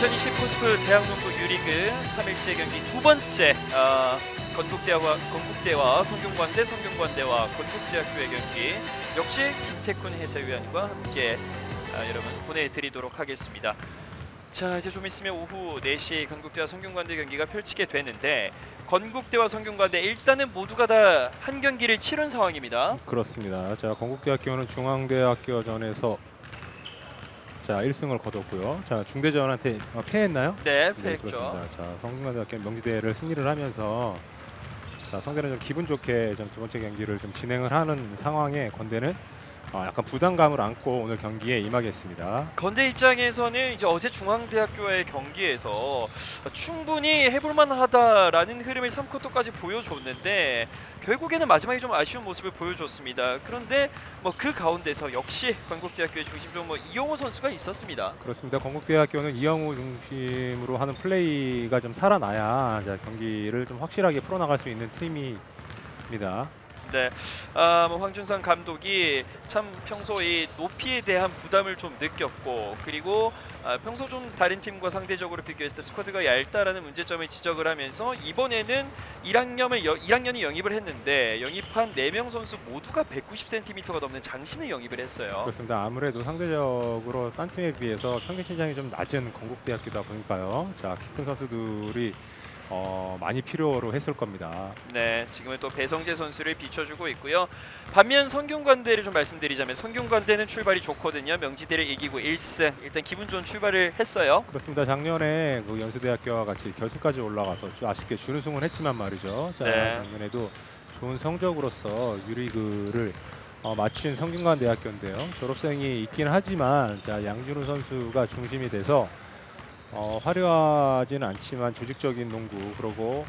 2020 코스프 대학농구 유리그 3일째 경기 두 번째 건국대와 성균관대, 성균관대와 건국대학교의 경기 역시 김태훈 해설위원과 함께 여러분 보내드리도록 하겠습니다. 자, 이제 좀 있으면 오후 4시 건국대와 성균관대 경기가 펼치게 되는데 건국대와 성균관대 일단은 모두가 다 한 경기를 치른 상황입니다. 그렇습니다. 자, 건국대학교는 중앙대학교전에서 자 1승을 거뒀고요. 자, 중대전한테 패했나요? 네, 네, 패했죠. 그렇습니다. 자, 성균관대학교 명지대를 승리를 하면서 자, 상대는 좀 기분 좋게 좀 두 번째 경기를 좀 진행을 하는 상황에 건대는 약간 부담감을 안고 오늘 경기에 임하겠습니다. 건대 입장에서는 이제 어제 중앙대학교의 경기에서 충분히 해볼만하다라는 흐름을 3쿼터까지 보여줬는데 결국에는 마지막에 좀 아쉬운 모습을 보여줬습니다. 그런데 뭐 그 가운데서 역시 건국대학교의 중심적으로 이영호 선수가 있었습니다. 그렇습니다. 건국대학교는 이영우 중심으로 하는 플레이가 좀 살아나야 자, 경기를 좀 확실하게 풀어나갈 수 있는 팀입니다. 네, 뭐 황준상 감독이 참 평소 이 높이에 대한 부담을 좀 느꼈고 그리고 평소 좀 다른 팀과 상대적으로 비교했을 때 스쿼드가 얇다라는 문제점을 지적을 하면서 이번에는 1학년이 영입을 했는데 영입한 4명 선수 모두가 190cm가 넘는 장신을 영입을 했어요. 그렇습니다. 아무래도 상대적으로 딴 팀에 비해서 평균 신장이 좀 낮은 건국대학교다 보니까요. 자, 키 큰 선수들이 많이 필요로 했을 겁니다. 네, 지금은 또 배성재 선수를 비춰주고 있고요. 반면 성균관대를 좀 말씀드리자면 성균관대는 출발이 좋거든요. 명지대를 이기고 1승. 일단 기분 좋은 출발을 했어요. 그렇습니다. 작년에 그 연수대학교와 같이 결승까지 올라가서 아쉽게 준우승을 했지만 말이죠. 자, 네. 작년에도 좋은 성적으로서 유리그를 맞춘 성균관대학교인데요. 졸업생이 있긴 하지만 자, 양준우 선수가 중심이 돼서 화려하지는 않지만 조직적인 농구 그리고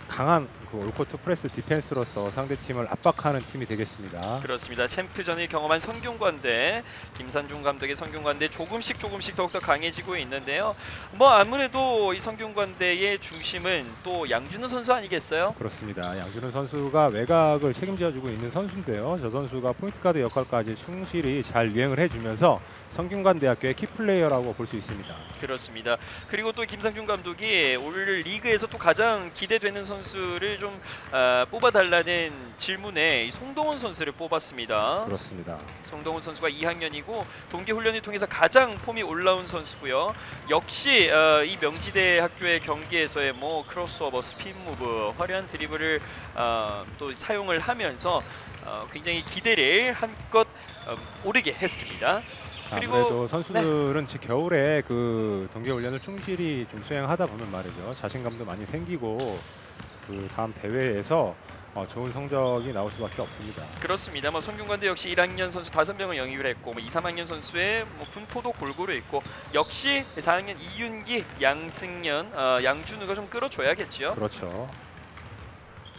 강한 그 올코트 프레스 디펜스로서 상대팀을 압박하는 팀이 되겠습니다. 그렇습니다. 챔프전을 경험한 성균관대, 김산중 감독의 성균관대 조금씩 더욱더 강해지고 있는데요. 뭐 아무래도 이 성균관대의 중심은 또 양준우 선수 아니겠어요? 그렇습니다. 양준우 선수가 외곽을 책임져주고 있는 선수인데요. 저 선수가 포인트가드 역할까지 충실히 잘 이행을 해주면서 성균관대학교의 키플레이어라고 볼 수 있습니다. 그렇습니다. 그리고 또 김상중 감독이 올 리그에서 또 가장 기대되는 선수를 좀 뽑아달라는 질문에 이 송동훈 선수를 뽑았습니다. 그렇습니다. 송동훈 선수가 2학년이고 동계 훈련을 통해서 가장 폼이 올라온 선수고요. 역시 이 명지대 학교의 경기에서의 뭐 크로스오버, 스핀 무브, 화려한 드리블을 또 사용을 하면서 굉장히 기대를 한껏 오르게 했습니다. 그리고 아무래도 선수들은 겨울에 그 동계 훈련을 충실히 좀 수행하다 보면 말이죠. 자신감도 많이 생기고 그 다음 대회에서 좋은 성적이 나올 수밖에 없습니다. 그렇습니다. 뭐 성균관대 역시 1학년 선수 5명을 영입을 했고 뭐 2, 3학년 선수의 뭐 분포도 골고루 있고 역시 4학년 이윤기, 양승현, 양준우가 좀 끌어줘야겠죠. 그렇죠.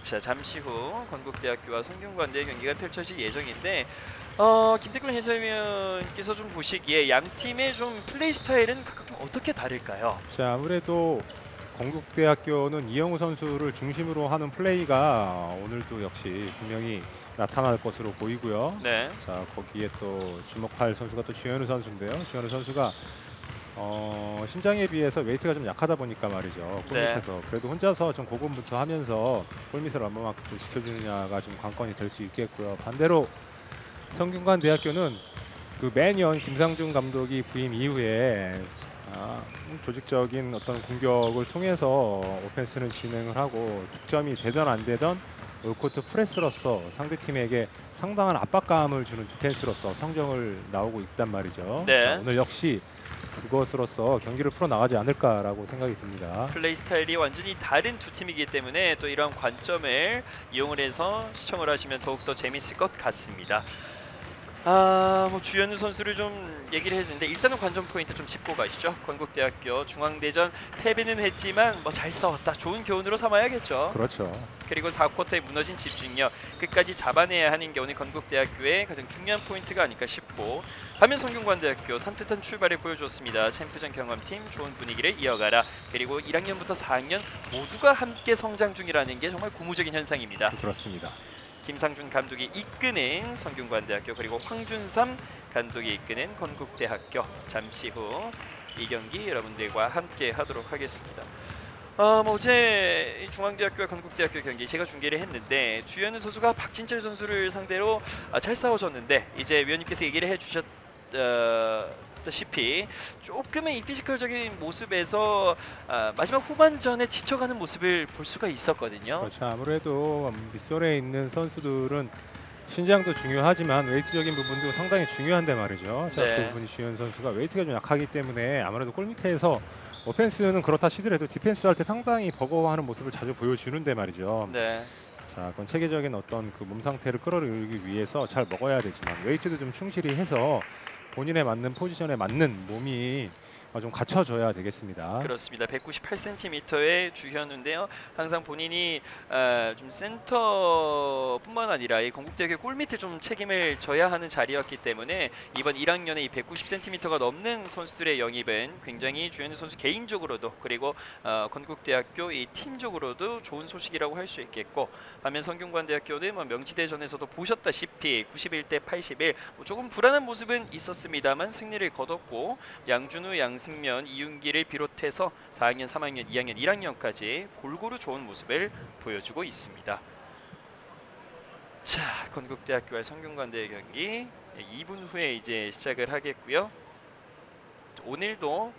자, 잠시 후 건국대학교와 성균관대의 경기가 펼쳐질 예정인데 김태훈 해설위원께서 좀 보시기에 양 팀의 좀 플레이 스타일은 각각 좀 어떻게 다를까요? 자, 아무래도 건국대학교는 이영우 선수를 중심으로 하는 플레이가 오늘도 역시 분명히 나타날 것으로 보이고요. 네. 자, 거기에 또 주목할 선수가 또 주현우 선수인데요. 주현우 선수가 신장에 비해서 웨이트가 좀 약하다 보니까 말이죠. 골밑에서 그래도 혼자서 좀 고군분투 하면서 골밑을 얼마만큼 지켜주느냐가 좀 관건이 될 수 있겠고요. 반대로 성균관대학교는 그 매년 김상중 감독이 부임 이후에 조직적인 어떤 공격을 통해서 오펜스는 진행을 하고 득점이 되던 안 되던 올코트 프레스로서 상대팀에게 상당한 압박감을 주는 디펜스로서 성적을 나오고 있단 말이죠. 네. 자, 오늘 역시 그것으로서 경기를 풀어나가지 않을까라고 생각이 듭니다. 플레이 스타일이 완전히 다른 두 팀이기 때문에 또 이런 관점을 이용을 해서 시청을 하시면 더욱더 재밌을 것 같습니다. 뭐 주현우 선수를 좀 얘기를 해주는데 일단은 관전 포인트 좀 짚고 가시죠. 건국대학교 중앙대전 패배는 했지만 뭐 잘 싸웠다. 좋은 교훈으로 삼아야겠죠. 그렇죠. 그리고 4쿼터에 무너진 집중력 끝까지 잡아내야 하는 게 오늘 건국대학교의 가장 중요한 포인트가 아닐까 싶고 반면 성균관대학교 산뜻한 출발을 보여줬습니다. 챔프전 경험팀 좋은 분위기를 이어가라. 그리고 1학년부터 4학년 모두가 함께 성장 중이라는 게 정말 고무적인 현상입니다. 그렇습니다. 김상준 감독이 이끄는 성균관대학교 그리고 황준삼 감독이 이끄는 건국대학교 잠시 후 이 경기 여러분들과 함께 하도록 하겠습니다. 뭐 어제 중앙대학교와 건국대학교 경기 제가 중계를 했는데 주현우 선수가 박진철 선수를 상대로 잘 싸워줬는데 이제 위원님께서 얘기를 해주셨다시피 조금의 이 피지컬적인 모습에서 마지막 후반전에 지쳐가는 모습을 볼 수가 있었거든요. 그렇죠. 아무래도 밑선에 있는 선수들은 신장도 중요하지만 웨이트적인 부분도 상당히 중요한데 말이죠. 자, 네. 그 부분이 주현 선수가 웨이트가 좀 약하기 때문에 아무래도 골 밑에서 오펜스는 그렇다 치더라도 디펜스 할 때 상당히 버거워하는 모습을 자주 보여주는데 말이죠. 네. 자, 그건 체계적인 어떤 그 몸 상태를 끌어올리기 위해서 잘 먹어야 되지만 웨이트도 좀 충실히 해서 본인에 맞는 포지션에 맞는 몸이 좀 갖춰져야 되겠습니다. 그렇습니다. 198cm의 주현우인데요. 항상 본인이 좀 센터뿐만 아니라 이 건국대학교 골밑에 좀 책임을 져야 하는 자리였기 때문에 이번 1학년에 이 190cm가 넘는 선수들의 영입은 굉장히 주현우 선수 개인적으로도 그리고 건국대학교 이 팀적으로도 좋은 소식이라고 할 수 있겠고, 반면 성균관대학교는 뭐 명지대전에서도 보셨다시피 91대 81 조금 불안한 모습은 있었습니다만 승리를 거뒀고 양준우, 양승면, 이윤기를 비롯해서 4학년, 3학년, 2학년, 1학년까지 골고루 좋은 모습을 보여주고 있습니다. 자, 건국대학교와 성균관대의 경기 2분 후에 이제 시작을 하겠고요. 오늘도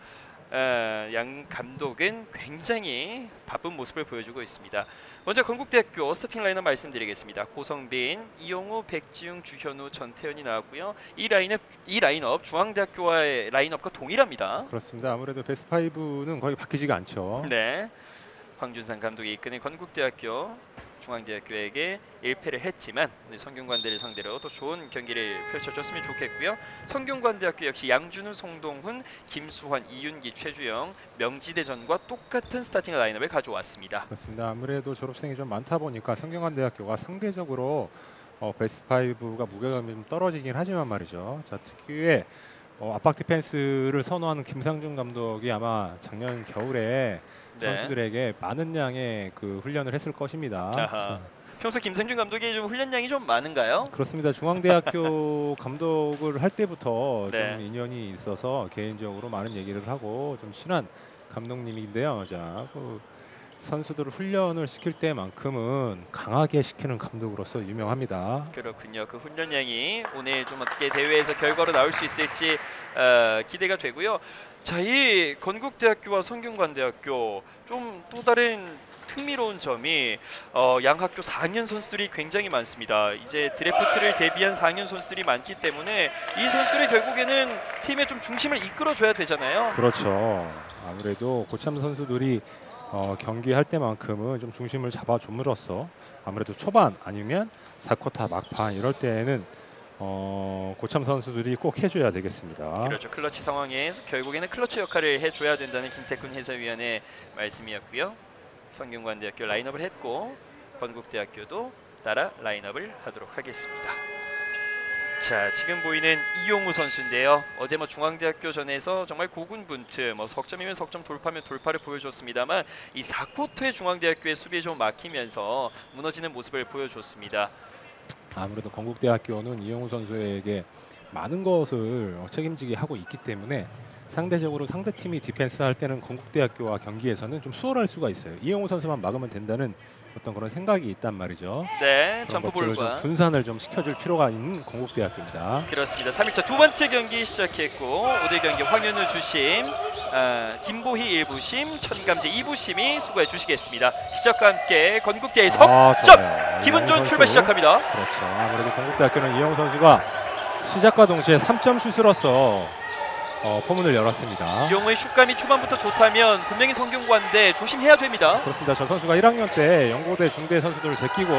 양 감독은 굉장히 바쁜 모습을 보여주고 있습니다. 먼저 건국대학교 스타팅 라인업 말씀드리겠습니다. 고성빈, 이용우, 백지웅, 주현우, 전태현이 나왔고요. 이 라인업 중앙대학교와의 라인업과 동일합니다. 그렇습니다. 아무래도 베스트 5는 거의 바뀌지가 않죠. 네, 황준상 감독이 이끄는 건국대학교 중앙대학교에게 1패를 했지만 오늘 성균관대를 상대로 또 좋은 경기를 펼쳐줬으면 좋겠고요. 성균관대학교 역시 양준우, 송동훈, 김수환, 이윤기, 최주영, 명지대전과 똑같은 스타팅 라인업을 가져왔습니다. 그렇습니다. 아무래도 졸업생이 좀 많다 보니까 성균관대학교가 상대적으로 베스트 5가 무게감이 좀 떨어지긴 하지만 말이죠. 자, 특유의 압박 디펜스를 선호하는 김상준 감독이 아마 작년 겨울에 선수들에게 많은 양의 그 훈련을 했을 것입니다. 아하. 평소 김상준 감독이 좀 훈련량이 좀 많은가요? 그렇습니다. 중앙대학교 감독을 할 때부터 네. 좀 인연이 있어서 개인적으로 많은 얘기를 하고 좀 친한 감독님인데요. 자, 그 선수들을 훈련을 시킬 때만큼은 강하게 시키는 감독으로서 유명합니다. 그렇군요. 그 훈련량이 오늘 좀 어떻게 대회에서 결과로 나올 수 있을지 기대가 되고요. 자, 이 건국대학교와 성균관대학교 좀 또 다른 흥미로운 점이 양 학교 4학년 선수들이 굉장히 많습니다. 이제 드래프트를 대비한 4학년 선수들이 많기 때문에 이 선수들이 결국에는 팀의 좀 중심을 이끌어줘야 되잖아요. 그렇죠. 아무래도 고참 선수들이 경기할 때만큼은 좀 중심을 잡아줌으로써 아무래도 초반 아니면 4쿼터 막판 이럴 때에는 고참 선수들이 꼭 해줘야 되겠습니다. 그렇죠. 클러치 상황에 결국에는 클러치 역할을 해줘야 된다는 김태훈 해설위원의 말씀이었고요. 성균관대학교 라인업을 했고 건국대학교도 따라 라인업을 하도록 하겠습니다. 자, 지금 보이는 이용우 선수인데요. 어제 중앙대학교 전에서 정말 고군분투, 석점이면 석점, 돌파면 돌파를 보여줬습니다만 이 4쿼터의 중앙대학교의 수비에 좀 막히면서 무너지는 모습을 보여줬습니다. 아무래도 건국대학교는 이용우 선수에게 많은 것을 책임지게 하고 있기 때문에 상대적으로 상대팀이 디펜스 할 때는 건국대학교와 경기에서는 좀 수월할 수가 있어요. 이용우 선수만 막으면 된다는 어떤 그런 생각이 있단 말이죠. 네, 그런 것들을 점프볼과 좀 분산을 좀 시켜줄 필요가 있는 건국대학교입니다. 그렇습니다. 3일차 두 번째 경기 시작했고 오늘 경기 황현우 주심, 김보희 1부심, 천감재 2부심이 수고해 주시겠습니다. 시작과 함께 건국대의 석점! 기분 좋은 출발 시작합니다. 그렇죠. 아무래도 건국대학교는 이용우 선수가 시작과 동시에 3점 슛으로서 포문을 열었습니다. 이용우의 슛감이 초반부터 좋다면 분명히 성균관대 조심해야 됩니다. 그렇습니다. 저 선수가 1학년 때 영고대 중대 선수들을 제끼고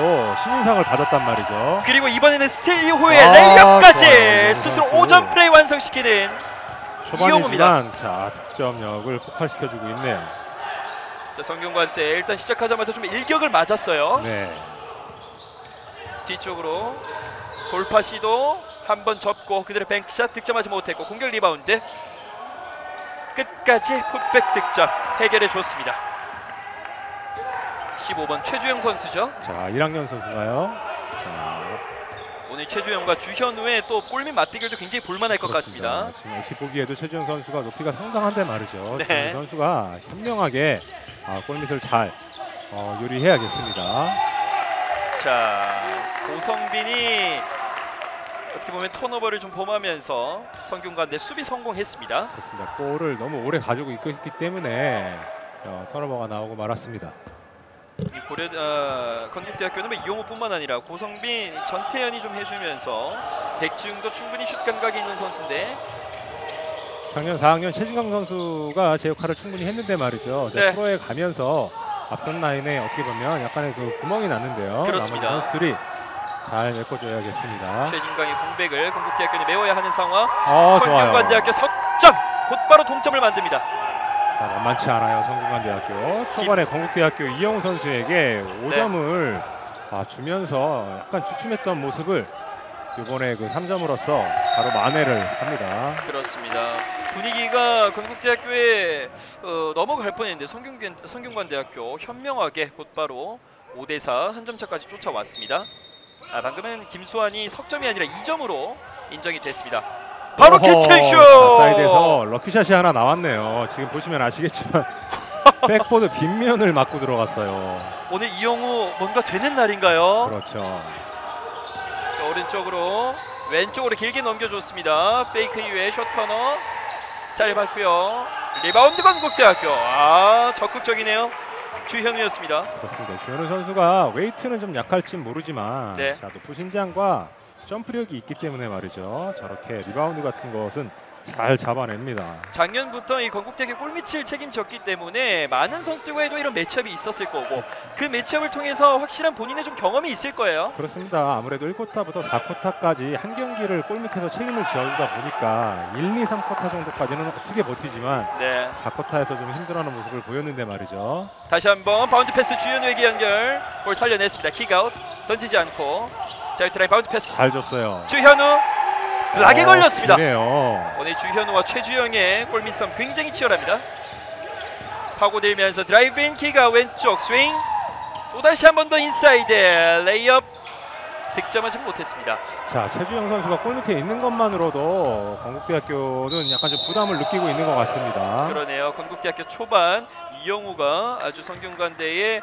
신인상을 받았단 말이죠. 그리고 이번에는 스틸 이후에 레이업까지 좋아요. 스스로 선수. 5점 플레이 완성시키는 이용우입니다. 초반이지만 자, 득점력을 폭발시켜주고 있네요. 자, 성균관대 일단 시작하자마자 좀 일격을 맞았어요. 네. 뒤쪽으로 돌파 시도 한번 접고 그대로 뱅크샷, 득점하지 못했고 공격 리바운드 끝까지 풋백 득점 해결해 줬습니다. 15번 최주영 선수죠. 자, 1학년 선수가요. 자, 오늘 최주영과 주현우의 또 골밑 맞대결도 굉장히 볼만할 것 같습니다. 지금 이렇게 보기에도 최주영 선수가 높이가 상당한데 말이죠. 네. 주현우 선수가 현명하게 골밑을 잘 요리해야겠습니다. 자, 고성빈이 어떻게 보면 턴오버를 좀 범하면서 성균관대 수비 성공했습니다. 그렇습니다. 골을 너무 오래 가지고 있기 때문에 턴오버가 나오고 말았습니다. 이 건국대학교는 이용호뿐만 아니라 고성빈, 전태현이 좀 해주면서 백지웅도 충분히 슛 감각이 있는 선수인데 작년 4학년 최진강 선수가 제 역할을 충분히 했는데 말이죠. 네. 프로에 가면서 앞선 라인에 어떻게 보면 약간의 그 구멍이 났는데요. 그렇습니다. 나머지 선수들이 잘 메꿔줘야겠습니다. 최진강의 공백을 건국대학교는 메워야 하는 상황. 좋아요. 성균관대학교 석점! 곧바로 동점을 만듭니다. 자, 만만치 않아요. 성균관대학교. 초반에 건국대학교 이영우 선수에게 5점을 주면서 약간 주춤했던 모습을 이번에 그 3점으로서 바로 만회를 합니다. 그렇습니다. 분위기가 건국대학교에 넘어갈 뻔했는데 성균관대학교 현명하게 곧바로 5대4 한 점 차까지 쫓아왔습니다. 방금은 김수환이 석점이 아니라 2점으로 인정이 됐습니다. 바로 캐치슛! 사이드에서 럭키샷이 하나 나왔네요. 지금 보시면 아시겠지만 백보드 빗면을 맞고 들어갔어요. 오늘 이영우 뭔가 되는 날인가요? 그렇죠. 자, 오른쪽으로 왼쪽으로 길게 넘겨줬습니다. 페이크 이후에 숏 커너 짧았고요. 리바운드 건국대학교. 적극적이네요. 주현우였습니다. 그렇습니다. 주현우 선수가 웨이트는 좀 약할지 모르지만 네. 자, 높은 신장과 점프력이 있기 때문에 말이죠. 저렇게 리바운드 같은 것은 잘 잡아냅니다. 작년부터 이 건국대학교 골밑을 책임졌기 때문에 많은 선수들과도 이런 매치업이 있었을 거고 그 매치업을 통해서 확실한 본인의 좀 경험이 있을 거예요. 그렇습니다. 아무래도 1쿼터부터 4쿼터까지 한 경기를 골밑에서 책임을 지어주다 보니까 1, 2, 3쿼터 정도까지는 어떻게 버티지만 네. 4쿼터에서 좀 힘들어하는 모습을 보였는데 말이죠. 다시 한번 바운드 패스 주현우에게 연결. 볼 살려냈습니다. 킥아웃 던지지 않고 자, 유트라인 바운드 패스 잘 줬어요. 주현우 락에 걸렸습니다. 기네요. 오늘 주현우와 최주영의 골밑 싸움 굉장히 치열합니다. 파고들면서 드라이브인 킥아 왼쪽 스윙. 또다시 한 번 더 인사이드 레이업 득점하지 못했습니다. 자, 최주영 선수가 골밑에 있는 것만으로도 건국대학교는 약간 좀 부담을 느끼고 있는 것 같습니다. 그러네요. 건국대학교 초반 이영우가 아주 성균관대의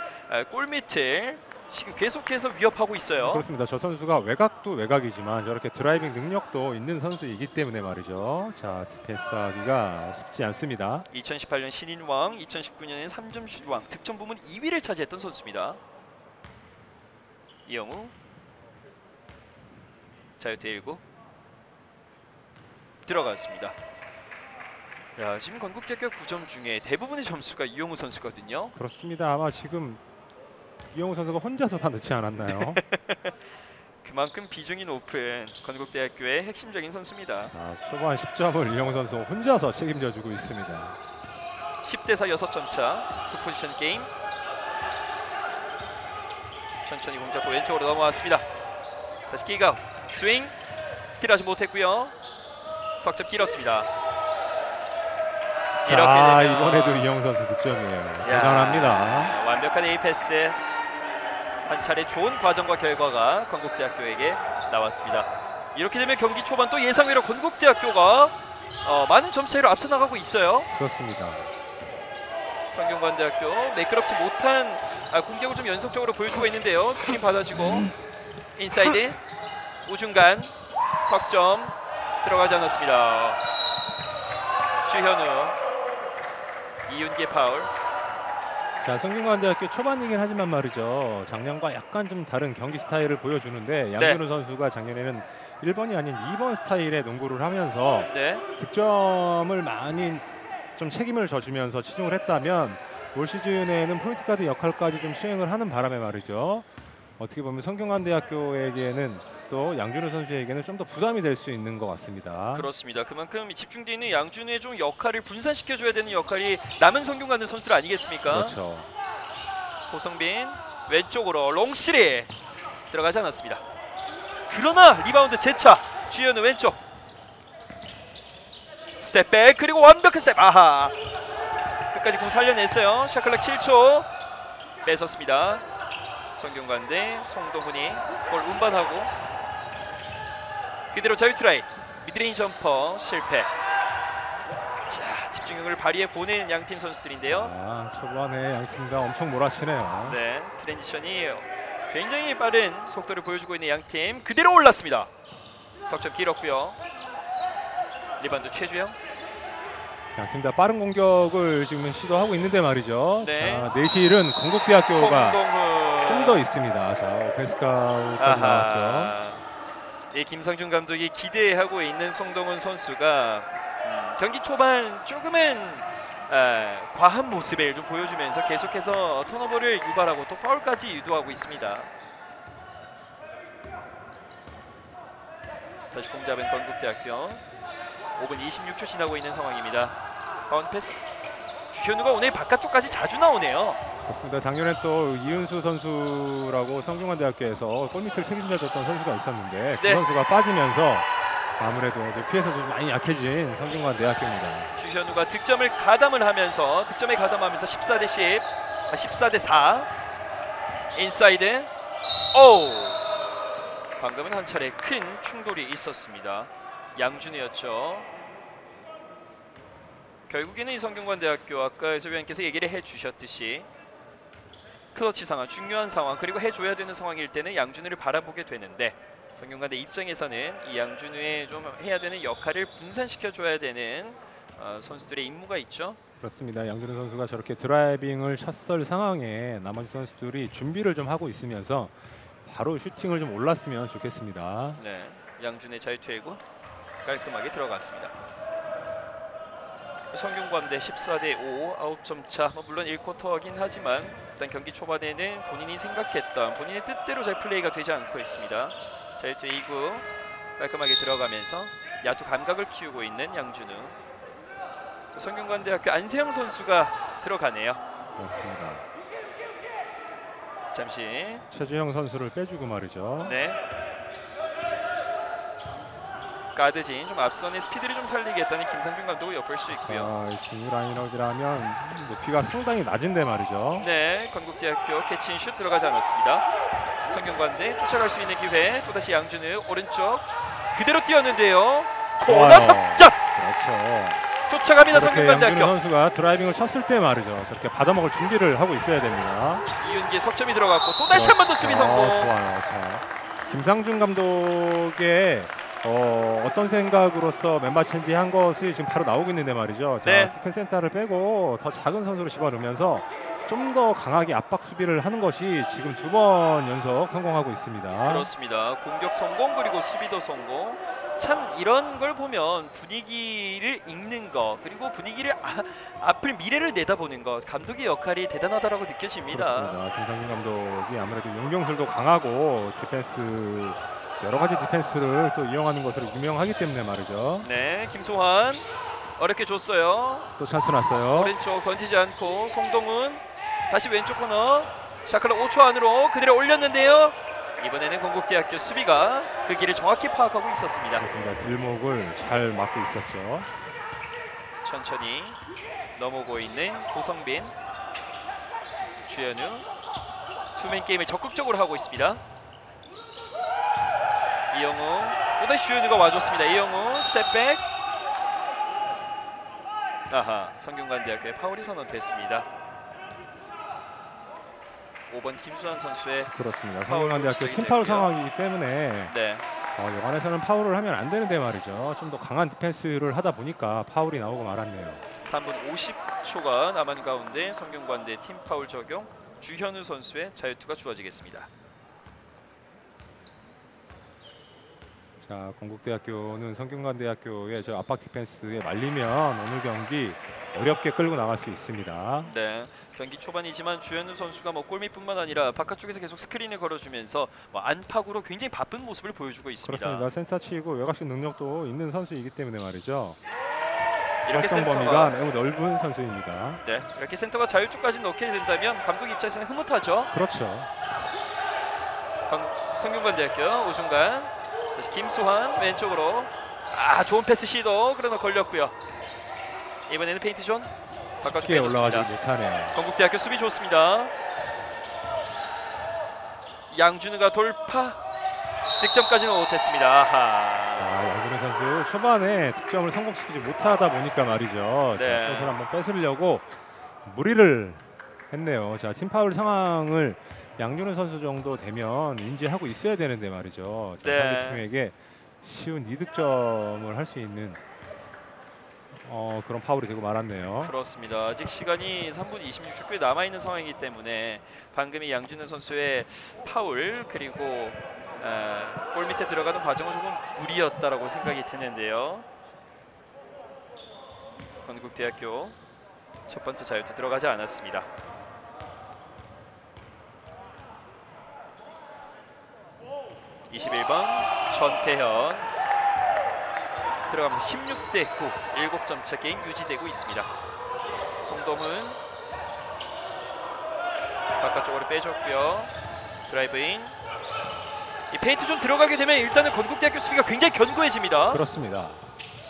골밑을 지금 계속해서 위협하고 있어요. 그렇습니다. 저 선수가 외곽도 외곽이지만 저렇게 드라이빙 능력도 있는 선수이기 때문에 말이죠. 자, 디펜스하기가 쉽지 않습니다. 2018년 신인왕, 2019년엔 3점 슛왕, 득점 부문 2위를 차지했던 선수입니다. 이영우 자유투 1구 들어갔습니다. 야, 지금 건국대학교 9점 중에 대부분의 점수가 이영우 선수거든요. 그렇습니다. 아마 지금 이영우 선수가 혼자서 다 넣지 않았나요? 그만큼 비중이 높은 건국대학교의 핵심적인 선수입니다. 초반 10점을 이영우 선수 혼자서 책임져주고 있습니다. 10대4 6점 차 투 포지션 게임. 천천히 공 잡고 왼쪽으로 넘어왔습니다. 다시 킥아웃 스윙 스틸하지 못했고요. 석점 길었습니다. 자, 이번에도 이영우 선수 득점이에요. 대단합니다. 완벽한 A 패스. 한 차례 좋은 과정과 결과가 건국대학교에게 나왔습니다. 이렇게 되면 경기 초반 또 예상외로 건국대학교가 많은 점수 차이로 앞서 나가고 있어요. 그렇습니다. 성균관대학교 매끄럽지 못한 공격을 좀 연속적으로 보여주고 있는데요. 스크린 받아주고 인사이드 우중간 석점 들어가지 않았습니다. 주현우 이윤기의 파울. 자, 성균관대학교 초반이긴 하지만 말이죠. 작년과 약간 좀 다른 경기 스타일을 보여주는데 양준우 선수가 작년에는 1번이 아닌 2번 스타일의 농구를 하면서 득점을 많이 좀 책임을 져주면서 치중을 했다면 올 시즌에는 포인트 가드 역할까지 좀 수행을 하는 바람에 말이죠. 어떻게 보면 성균관대학교에게는 또 양준우 선수에게는 좀 더 부담이 될 수 있는 것 같습니다. 그렇습니다. 그만큼 집중되어 있는 양준우의 좀 역할을 분산시켜줘야 되는 역할이 남은 성균관대 선수들 아니겠습니까? 그렇죠. 고성빈 왼쪽으로 롱시리 들어가지 않았습니다. 그러나 리바운드 재차 주현우 왼쪽 스텝백 그리고 완벽한 스텝. 아하 끝까지 공 살려냈어요. 샤클락 7초 뺏었습니다. 성균관대 송동훈이 볼 운반하고 그대로 자유투라인 미드레인지 점퍼 실패. 자, 집중력을 발휘해 보는 양팀 선수들인데요. 초반에 양팀 다 엄청 몰아치네요. 네, 트랜지션이 굉장히 빠른 속도를 보여주고 있는 양팀. 그대로 올랐습니다. 석점 길었고요. 리바운드 최주영. 양팀 다 빠른 공격을 지금 시도하고 있는데 말이죠. 네. 자, 내실은 건국대학교가 송동훈 좀 더 있습니다. 자, 오펜스카우까지 나왔죠. 이 김상준 감독이 기대하고 있는 송동훈 선수가 경기 초반 조금은 과한 모습을 좀 보여주면서 계속해서 턴오버를 유발하고 또 파울까지 유도하고 있습니다. 다시 공 잡은 건국대학교. 5분 26초 지나고 있는 상황입니다. 바운드 패스. 주현우가 오늘 바깥쪽까지 자주 나오네요. 그렇습니다. 작년에 또 이윤수 선수라고 성균관대학교에서 골밑을 책임져줬던 선수가 있었는데 그 네. 선수가 빠지면서 아무래도 피해서도 많이 약해진 성균관대학교입니다. 주현우가 득점을 가담을 하면서 14대 10, 14대 4. 인사이드. 오! 방금은 한 차례 큰 충돌이 있었습니다. 양준이었죠. 결국에는 이 성균관대학교 아까 해설위원께서 얘기를 해주셨듯이 클러치 상황, 중요한 상황, 그리고 해줘야 되는 상황일 때는 양준우를 바라보게 되는데 성균관대 입장에서는 이 양준우의 좀 해야 되는 역할을 분산시켜줘야 되는 선수들의 임무가 있죠. 그렇습니다. 양준우 선수가 저렇게 드라이빙을 쳤을 상황에 나머지 선수들이 준비를 좀 하고 있으면서 바로 슈팅을 좀 올랐으면 좋겠습니다. 네, 양준의 자유투 깔끔하게 들어갔습니다. 성균관대 14대 5, 9점 차. 물론 1쿼터긴 하지만 일단 경기 초반에는 본인이 생각했던 본인의 뜻대로 잘 플레이가 되지 않고 있습니다. 자유투 2구 깔끔하게 들어가면서 야투 감각을 키우고 있는 양준우. 성균관대학교 안세영 선수가 들어가네요. 그렇습니다. 잠시 최주영 선수를 빼주고 말이죠. 네. 가드진 좀 앞선의 스피드를 좀 살리겠다는 김상준 감독을 엿볼 수 있고요. 진유 라인아웃이라면 높이가 상당히 낮은데 말이죠. 네, 건국대학교 캐치앤슛 들어가지 않았습니다. 성균관대 쫓아갈 수 있는 기회. 또다시 양준우 오른쪽 그대로 뛰었는데요. 코너 석점. 그렇죠. 쫓아갑니다. 양준우 성균관대학교. 선수가 드라이빙을 쳤을 때 말이죠. 저렇게 받아먹을 준비를 하고 있어야 됩니다. 이윤기의 석점이 들어갔고 또다시 한 번 더 수비 성공. 좋아요. 자, 김상준 감독의 어떤 생각으로서 멤버 체인지한 것이 지금 바로 나오고 있는데 말이죠. 자, 네. 키큰 센터를 빼고 더 작은 선수로 집어넣으면서 좀 더 강하게 압박 수비를 하는 것이 지금 2번 연속 성공하고 있습니다. 그렇습니다. 공격 성공 그리고 수비도 성공. 참 이런 걸 보면 분위기를 읽는 것 그리고 분위기를 앞을 미래를 내다보는 것 감독의 역할이 대단하다라고 느껴집니다. 그렇습니다. 김상준 감독이 아무래도 용병술도 강하고 디펜스 여러 가지 디펜스를 또 이용하는 것으로 유명하기 때문에 말이죠. 네, 김소환 어렵게 줬어요. 또 찬스 났어요. 오른쪽 던지지 않고 송동훈 다시 왼쪽 코너 샤클락 5초 안으로 그대로 올렸는데요. 이번에는 건국대학교 수비가 그 길을 정확히 파악하고 있었습니다. 그렇습니다. 길목을 잘 막고 있었죠. 천천히 넘어오고 있는 고성빈, 주현우 투맨 게임을 적극적으로 하고 있습니다. 이영우 또다시 주현우가 와줬습니다. 이영우 스텝백. 아하, 성균관대학교의 파울이 선언됐습니다. 5번 김수환 선수의 그렇습니다. 파울로 성균관대학교 시작이 팀파울 됐고요. 상황이기 때문에 네, 여관에서는 파울을 하면 안 되는데 말이죠. 좀 더 강한 디펜스를 하다 보니까 파울이 나오고 말았네요. 3분 50초가 남은 가운데 성균관대 팀 파울 적용 주현우 선수의 자유투가 주어지겠습니다. 자, 건국대학교는 성균관대학교의 저 압박 디펜스에 말리면 오늘 경기 어렵게 끌고 나갈 수 있습니다. 네, 경기 초반이지만 주현우 선수가 골밑뿐만 아니라 바깥쪽에서 계속 스크린을 걸어주면서 안팎으로 굉장히 바쁜 모습을 보여주고 있습니다. 그렇습니다. 센터 치고 외곽슛 능력도 있는 선수이기 때문에 말이죠. 이렇게 활동 범위가 센터가 매우 넓은 선수입니다. 네, 이렇게 센터가 자유투까지 넣게 된다면 감독 입장에서는 흐뭇하죠. 그렇죠. 성균관대학교 오중간 다시 김수환 왼쪽으로 좋은 패스 시도 그러나 걸렸고요. 이번에는 페인트 존 바깥쪽에 쉽게 올라가지 해줬습니다. 못하네요. 건국대학교 수비 좋습니다. 양준우가 돌파 득점까지는 못했습니다. 아하. 양준호 선수 초반에 득점을 성공시키지 못하다 보니까 말이죠. 네. 자, 것을 한번 뺏으려고 무리를 했네요. 자, 팀 파울 상황을 양준호 선수 정도 되면 인지하고 있어야 되는데 말이죠. 자, 네. 상대팀에게 쉬운 2득점을 할 수 있는 그런 파울이 되고 말았네요. 그렇습니다. 아직 시간이 3분 26초 꽤 남아있는 상황이기 때문에 방금의 양준호 선수의 파울 그리고 골 밑에 들어가는 과정은 조금 무리였다라고 생각이 드는데요. 건국대학교 첫 번째 자유투 들어가지 않았습니다. 21번 전태현 들어가면서 16대9 7점 차 게임 유지되고 있습니다. 송동훈 바깥쪽으로 빼줬고요. 드라이브인. 이 페인트 좀 들어가게 되면 일단은 건국대학교 수비가 굉장히 견고해집니다. 그렇습니다.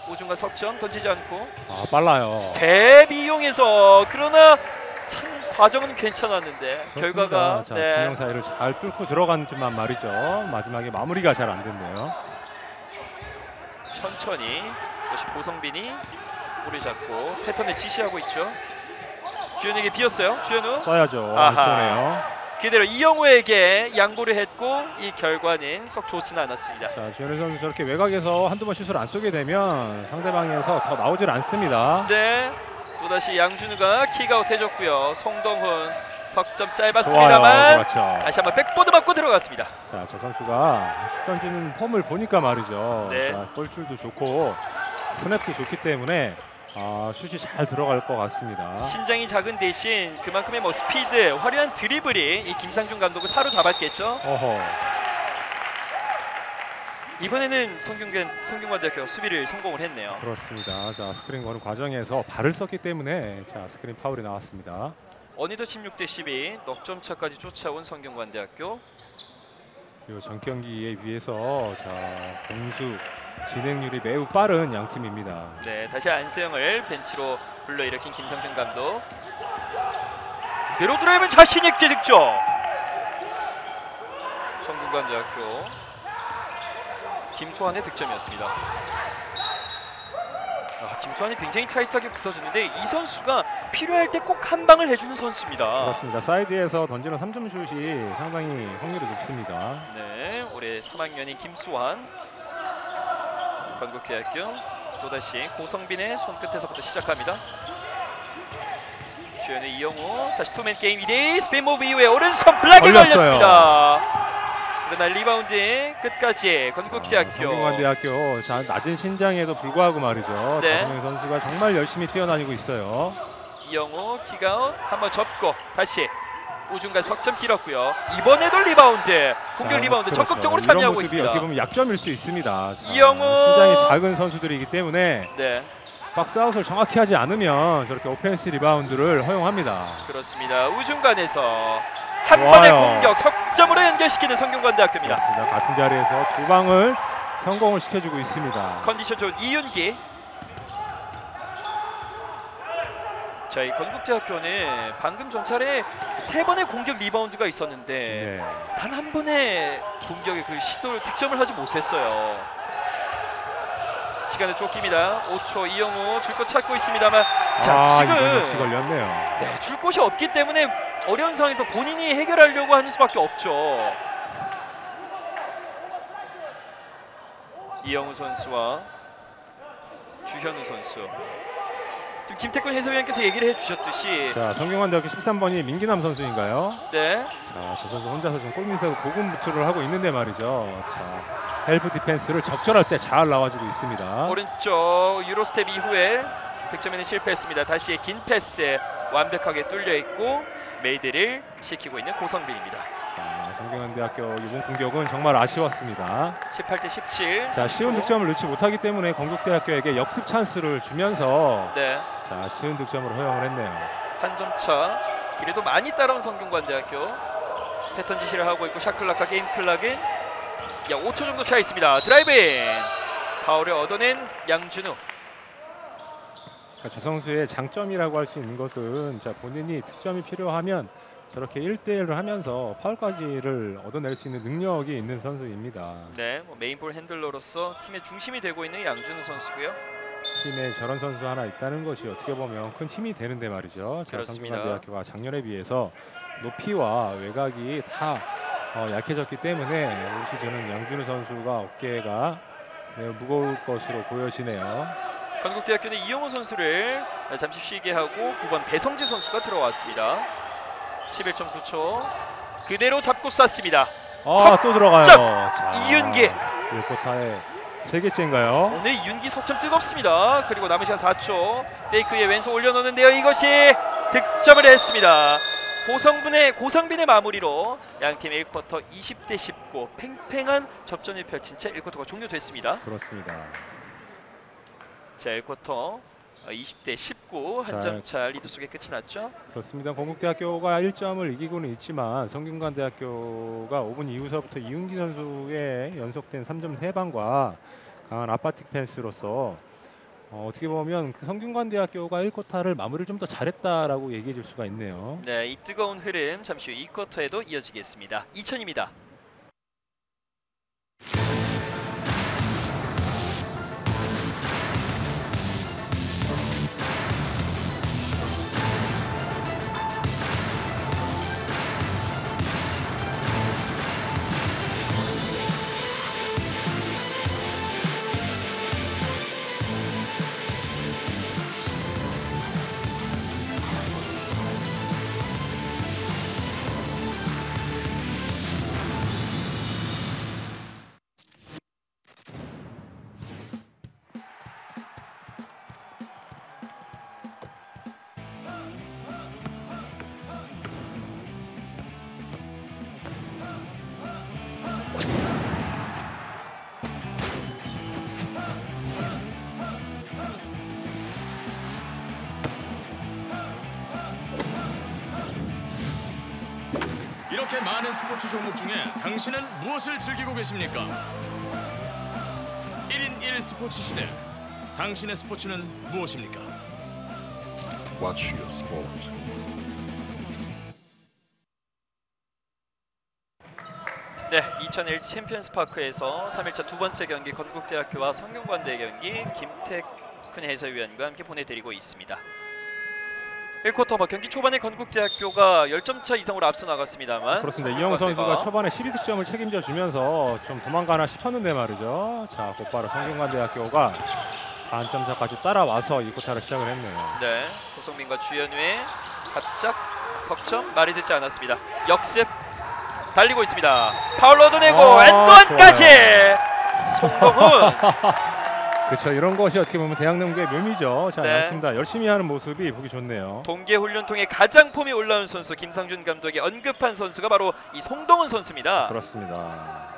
오준과 석점 던지지 않고 빨라요. 스텝 이용해서 그러나 참 과정은 괜찮았는데 그렇습니다. 결과가 자, 두명 사이를 잘 뚫고 들어갔지만 말이죠. 마지막에 마무리가 잘 안 됐네요. 천천히 다시 고성빈이 볼을 잡고 패턴을 지시하고 있죠. 주현우에게 비었어요. 주현우 써야죠. 아하. 안 쏘네요. 그대로 이영호에게 양보를 했고 이 결과는 썩 좋지는 않았습니다. 자, 주현우 선수 저렇게 외곽에서 한두 번 슛을 안 쏘게 되면 상대방에서 더 나오질 않습니다. 네, 또다시 양준우가 킥아웃 해줬고요. 송동훈 석점 짧았습니다만 좋아요. 그렇죠. 다시 한번 백보드 맞고 들어갔습니다. 자, 저 선수가 슛 던지는 폼을 보니까 말이죠. 네. 자, 골줄도 좋고 스냅도 좋기 때문에 슛이 잘 들어갈 것 같습니다. 신장이 작은 대신 그만큼의 뭐 스피드, 화려한 드리블이 이 김상준 감독을 사로잡았겠죠. 어허. 이번에는 성균관대학교 수비를 성공을 했네요. 그렇습니다. 자, 스크린 거는 과정에서 발을 썼기 때문에 자, 스크린 파울이 나왔습니다. 어느덧 16대12 넉점 차까지 쫓아온 성균관대학교. 이 전 경기에 비해서 자, 공수 진행률이 매우 빠른 양 팀입니다. 네, 다시 안세영을 벤치로 불러일으킨 김상준 감독. 그대로 드라이브는 자신 있게 득점. 성균관대학교 김소환의 득점이었습니다. 김소환이 굉장히 타이트하게 붙어주는데 이 선수가 필요할 때 꼭 한 방을 해주는 선수입니다. 그렇습니다. 사이드에서 던지는 3점 슛이 상당히 확률이 높습니다. 네, 올해 3학년인 김소환. 건국대학교 또다시 고성빈의 손끝에서부터 시작합니다. 주연의 이영호 다시 투맨 게임 2대1 스핀 무브 이후에 오른손 블락에 걸렸습니다. 그러나 리바운드 끝까지 건국대학교. 성균관대학교 자, 낮은 신장에도 불구하고 말이죠. 네. 다솜영 선수가 정말 열심히 뛰어다니고 있어요. 이영호 킥아웃 한번 접고 다시 우중간 석점 길었고요. 이번에도 리바운드 공격 리바운드 그렇죠. 적극적으로 이런 참여하고 모습이 있습니다. 어떻게 보면 약점일 수 있습니다. 자, 이영호! 신장이 작은 선수들이기 때문에 네, 박스아웃을 정확히 하지 않으면 저렇게 오펜스 리바운드를 허용합니다. 그렇습니다. 우중간에서 한 좋아요. 번의 공격 석점으로 연결시키는 성균관대학교입니다. 그렇습니다. 같은 자리에서 두 방을 성공을 시켜주고 있습니다. 컨디션 좋은 이윤기. 자, 이 건국대학교는 방금 전찰에 3번의 공격 리바운드가 있었는데 네. 단 한 번의 공격의 그 시도를 득점을 하지 못했어요. 시간을 쫓깁니다. 5초 이영호 줄 것 찾고 있습니다만 자, 이건 지금 역시 걸렸네요. 네, 줄 곳이 없기 때문에 어려운 상황에서 본인이 해결하려고 하는 수밖에 없죠. 이영우 선수와 주현우 선수. 지금 김태권 해설위원께서 얘기를 해주셨듯이 자, 성균관대학교 13번이 민기남 선수인가요? 네, 자, 저 선수 혼자서 좀 골밑에서 고군분투를 하고 있는데 말이죠. 자, 헬프 디펜스를 적절할 때 잘 나와주고 있습니다. 오른쪽 유로스텝 이후에 득점에는 실패했습니다. 다시 긴 패스 완벽하게 뚫려 있고 메이드를 시키고 있는 고성빈입니다. 자, 성균관대학교 이번 공격은 정말 아쉬웠습니다. 18대17. 자, 쉬운 득점을 넣지 못하기 때문에 건국대학교에게 역습 찬스를 주면서 네, 자, 쉬운 득점으로 허용을 했네요. 한 점 차. 그래도 많이 따라온 성균관대학교. 패턴 지시를 하고 있고 샷클락과 게임 클락은 5초 정도 차 있습니다. 드라이브인. 파울을 얻어낸 양준우. 그러니까 저 선수의 장점이라고 할 수 있는 것은 자, 본인이 득점이 필요하면 저렇게 1대1을 하면서 파울까지를 얻어낼 수 있는 능력이 있는 선수입니다. 네, 메인볼 핸들러로서 팀의 중심이 되고 있는 양준우 선수고요. 팀에 저런 선수 하나 있다는 것이 어떻게 보면 큰 힘이 되는데 말이죠. 자, 그렇습니다. 성균관대학교가 작년에 비해서 높이와 외곽이 다 약해졌기 때문에 올 시즌은 양준우 선수가 어깨가 매우 무거울 것으로 보여지네요. 건국대학교는 이용호 선수를 잠시 쉬게 하고 9번 배성재 선수가 들어왔습니다. 11.9초 그대로 잡고 쐈습니다. 또 들어가요. 자, 이윤기 1쿼터에 3개째인가요? 오늘 이윤기 석점 뜨겁습니다. 그리고 남은 시간 4초 페이크에 왼손 올려놓는데요. 이것이 득점을 했습니다. 고성빈의 마무리로 양팀 1쿼터 20대 19 팽팽한 접전을 펼친 채 1쿼터가 종료됐습니다. 그렇습니다. 자, 1쿼터 20대 19 한 점 차 리드 속에 끝이 났죠. 그렇습니다. 건국대학교가 1점을 이기고는 있지만 성균관대학교가 5분 이후서부터 이윤기 선수의 연속된 3점 3방과 강한 아파틱 펜스로서 어떻게 보면 성균관대학교가 1쿼터를 마무리를 좀 더 잘했다라고 얘기해 줄 수가 있네요. 네, 이 뜨거운 흐름 잠시 후 2쿼터에도 이어지겠습니다. 2000입니다. 이렇게 많은 스포츠 종목 중에 당신은 무엇을 즐기고 계십니까? 1인 1 스포츠 시대. 당신의 스포츠는 무엇입니까? Watch your sport. 네, 2001 챔피언스 파크에서 3일차 두 번째 경기 건국대학교와 성균관대 경기 김태훈 해설위원과 함께 보내드리고 있습니다. 1쿼터 경기 초반에 건국대학교가 10점 차 이상으로 앞서 나갔습니다만 그렇습니다. 이영호 선수가 초반에 12득점을 책임져 주면서 좀 도망가나 싶었는데 말이죠. 자, 곧바로 성균관대학교가 반점 차까지 따라와서 2쿼터를 시작을 했네요. 네, 고성민과 주현우의 바짝 석점 말이 듣지 않았습니다. 역습 달리고 있습니다. 파울 얻어내고 엔드원까지 송동훈. 그렇죠. 이런 것이 어떻게 보면 대학농구의 묘미죠. 자, 네. 양팀 다 열심히 하는 모습이 보기 좋네요. 동계훈련 통해 가장 폼이 올라온 선수 김상준 감독이 언급한 선수가 바로 이 송동훈 선수입니다. 그렇습니다.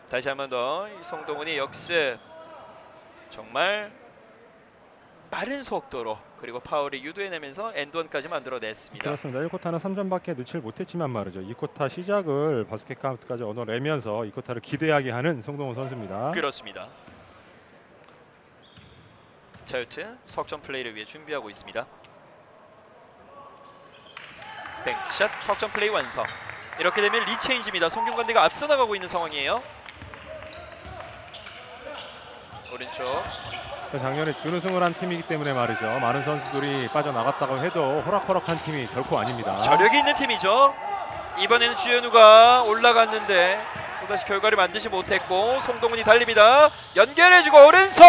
다시 한 번 더 이 송동훈의 역습 정말 빠른 속도로 그리고 파울을 유도해내면서 엔드원까지 만들어냈습니다. 그렇습니다. 1쿼터는 3점밖에 넣지 못했지만 말이죠. 2쿼터 시작을 바스켓 카운트까지 얻어내면서 2쿼터를 기대하게 하는 송동훈 선수입니다. 그렇습니다. 자유투 석점 플레이를 위해 준비하고 있습니다. 뱅크샷 석점 플레이 완성. 이렇게 되면 리체인지입니다. 성균관대가 앞서 나가고 있는 상황이에요. 오른쪽 작년에 준우승을 한 팀이기 때문에 말이죠. 많은 선수들이 빠져나갔다고 해도 호락호락한 팀이 결코 아닙니다. 저력이 있는 팀이죠. 이번에는 주현우가 올라갔는데 또다시 결과를 만들지 못했고 송동훈이 달립니다. 연결해주고 오른손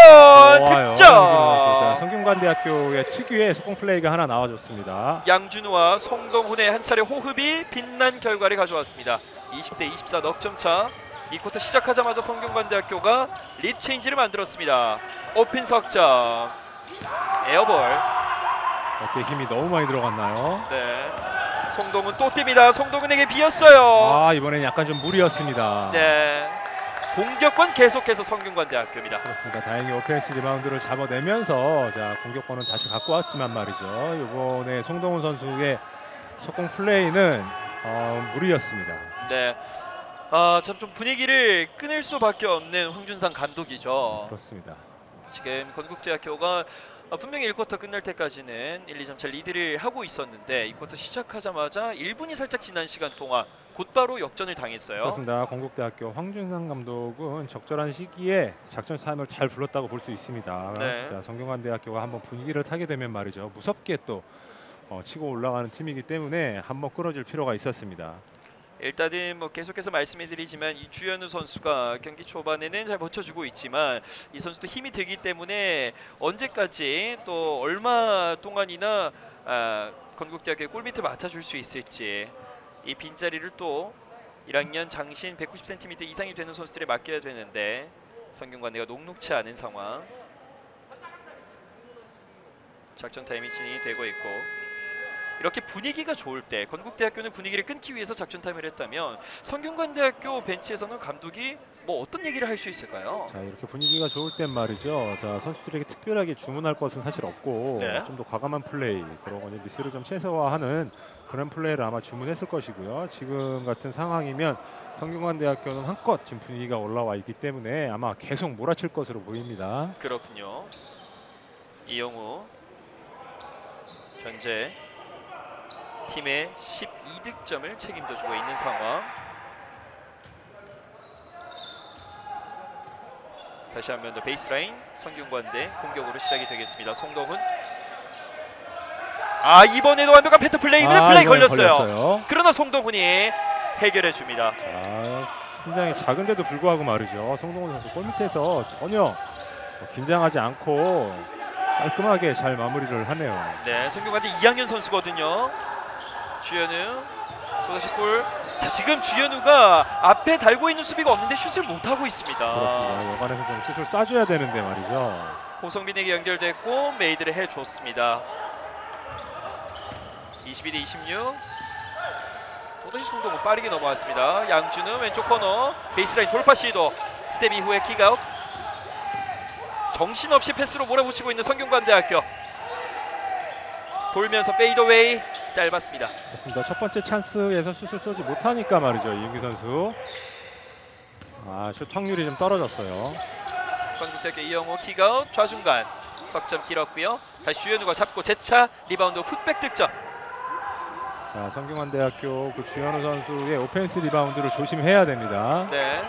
득점. 자, 성균관대학교의 특유의 속공 플레이가 하나 나와줬습니다. 양준우와 송동훈의 한 차례 호흡이 빛난 결과를 가져왔습니다. 20대 24 넉점 차. 이 쿼터 시작하자마자 성균관대학교가 리드 체인지를 만들었습니다. 오픈 석점. 에어볼. 어깨 힘이 너무 많이 들어갔나요? 네. 송동훈 또 뜁니다. 송동훈에게 비었어요. 이번엔 약간 좀 무리였습니다. 네. 공격권 계속해서 성균관대학교입니다. 그렇습니다. 다행히 오펜스 리바운드를 잡아내면서 자, 공격권은 다시 갖고 왔지만 말이죠. 이번에 송동훈 선수의 속공 플레이는 무리였습니다. 네. 참 좀 분위기를 끊을 수밖에 없는 황준상 감독이죠. 그렇습니다. 지금 건국대학교가 분명히 1쿼터 끝날 때까지는 1, 2점 차 리드를 하고 있었는데 2쿼터 시작하자마자 1분이 살짝 지난 시간 동안 곧바로 역전을 당했어요. 그렇습니다. 건국대학교 황준상 감독은 적절한 시기에 작전 타임을 잘 불렀다고 볼 수 있습니다. 네. 자, 성균관대학교가 한번 분위기를 타게 되면 말이죠. 무섭게 또 치고 올라가는 팀이기 때문에 한번 끌어줄 필요가 있었습니다. 일단은 뭐 계속해서 말씀드리지만 이 주현우 선수가 경기 초반에는 잘 버텨주고 있지만 이 선수도 힘이 들기 때문에 언제까지 또 얼마 동안이나 건국대학교의 골밑을 맡아줄 수 있을지 이 빈자리를 또 1학년 장신 190cm 이상이 되는 선수들에 맡겨야 되는데 성균관대가 녹록치 않은 상황. 작전 타임이 진행이 되고 있고 이렇게 분위기가 좋을 때 건국대학교는 분위기를 끊기 위해서 작전 타임을 했다면 성균관대학교 벤치에서는 감독이 뭐 어떤 얘기를 할 수 있을까요? 자, 이렇게 분위기가 좋을 땐 말이죠. 자, 선수들에게 특별하게 주문할 것은 사실 없고 네. 좀 더 과감한 플레이 그리고 이제 미스를 좀 최소화하는 그런 플레이를 아마 주문했을 것이고요. 지금 같은 상황이면 성균관대학교는 한껏 지금 분위기가 올라와 있기 때문에 아마 계속 몰아칠 것으로 보입니다. 그렇군요. 이영우 현재 팀의 12득점을 책임져주고 있는 상황. 다시 한번 더 베이스라인 성균관대 공격으로 시작이 되겠습니다. 송동훈. 이번에도 완벽한 패턴 플레이는 플레이 이번엔 걸렸어요. 그러나 송동훈이 해결해 줍니다. 자, 굉장히 작은데도 불구하고 말이죠. 송동훈 선수 골밑에서 전혀 긴장하지 않고 깔끔하게 잘 마무리를 하네요. 네, 성균관대 2학년 선수거든요. 주현우 또다시 골. 자, 지금 주현우가 앞에 달고 있는 수비가 없는데 슛을 못 하고 있습니다. 그렇습니다. 여관에서 좀 슛을 쏴줘야 되는데 말이죠. 호성빈에게 연결됐고 메이드를 해줬습니다. 22대 26. 또다시 송동훈 빠르게 넘어왔습니다. 양준우 왼쪽 코너 베이스라인 돌파 시도. 스텝 이후에 킥아웃. 정신없이 패스로 몰아붙이고 있는 성균관대학교. 돌면서 페이드웨이 짧았습니다. 그렇습니다. 첫 번째 찬스에서 슛을 쏘지 못하니까 말이죠. 이은기 선수. 슛 확률이 좀 떨어졌어요. 건국대학교 이영호 킥아웃 좌중간 석점 길었고요. 다시 주현우가 잡고 재차 리바운드 풋백 득점. 자, 성균관대학교 그 주현우 선수의 오펜스 리바운드를 조심해야 됩니다. 네,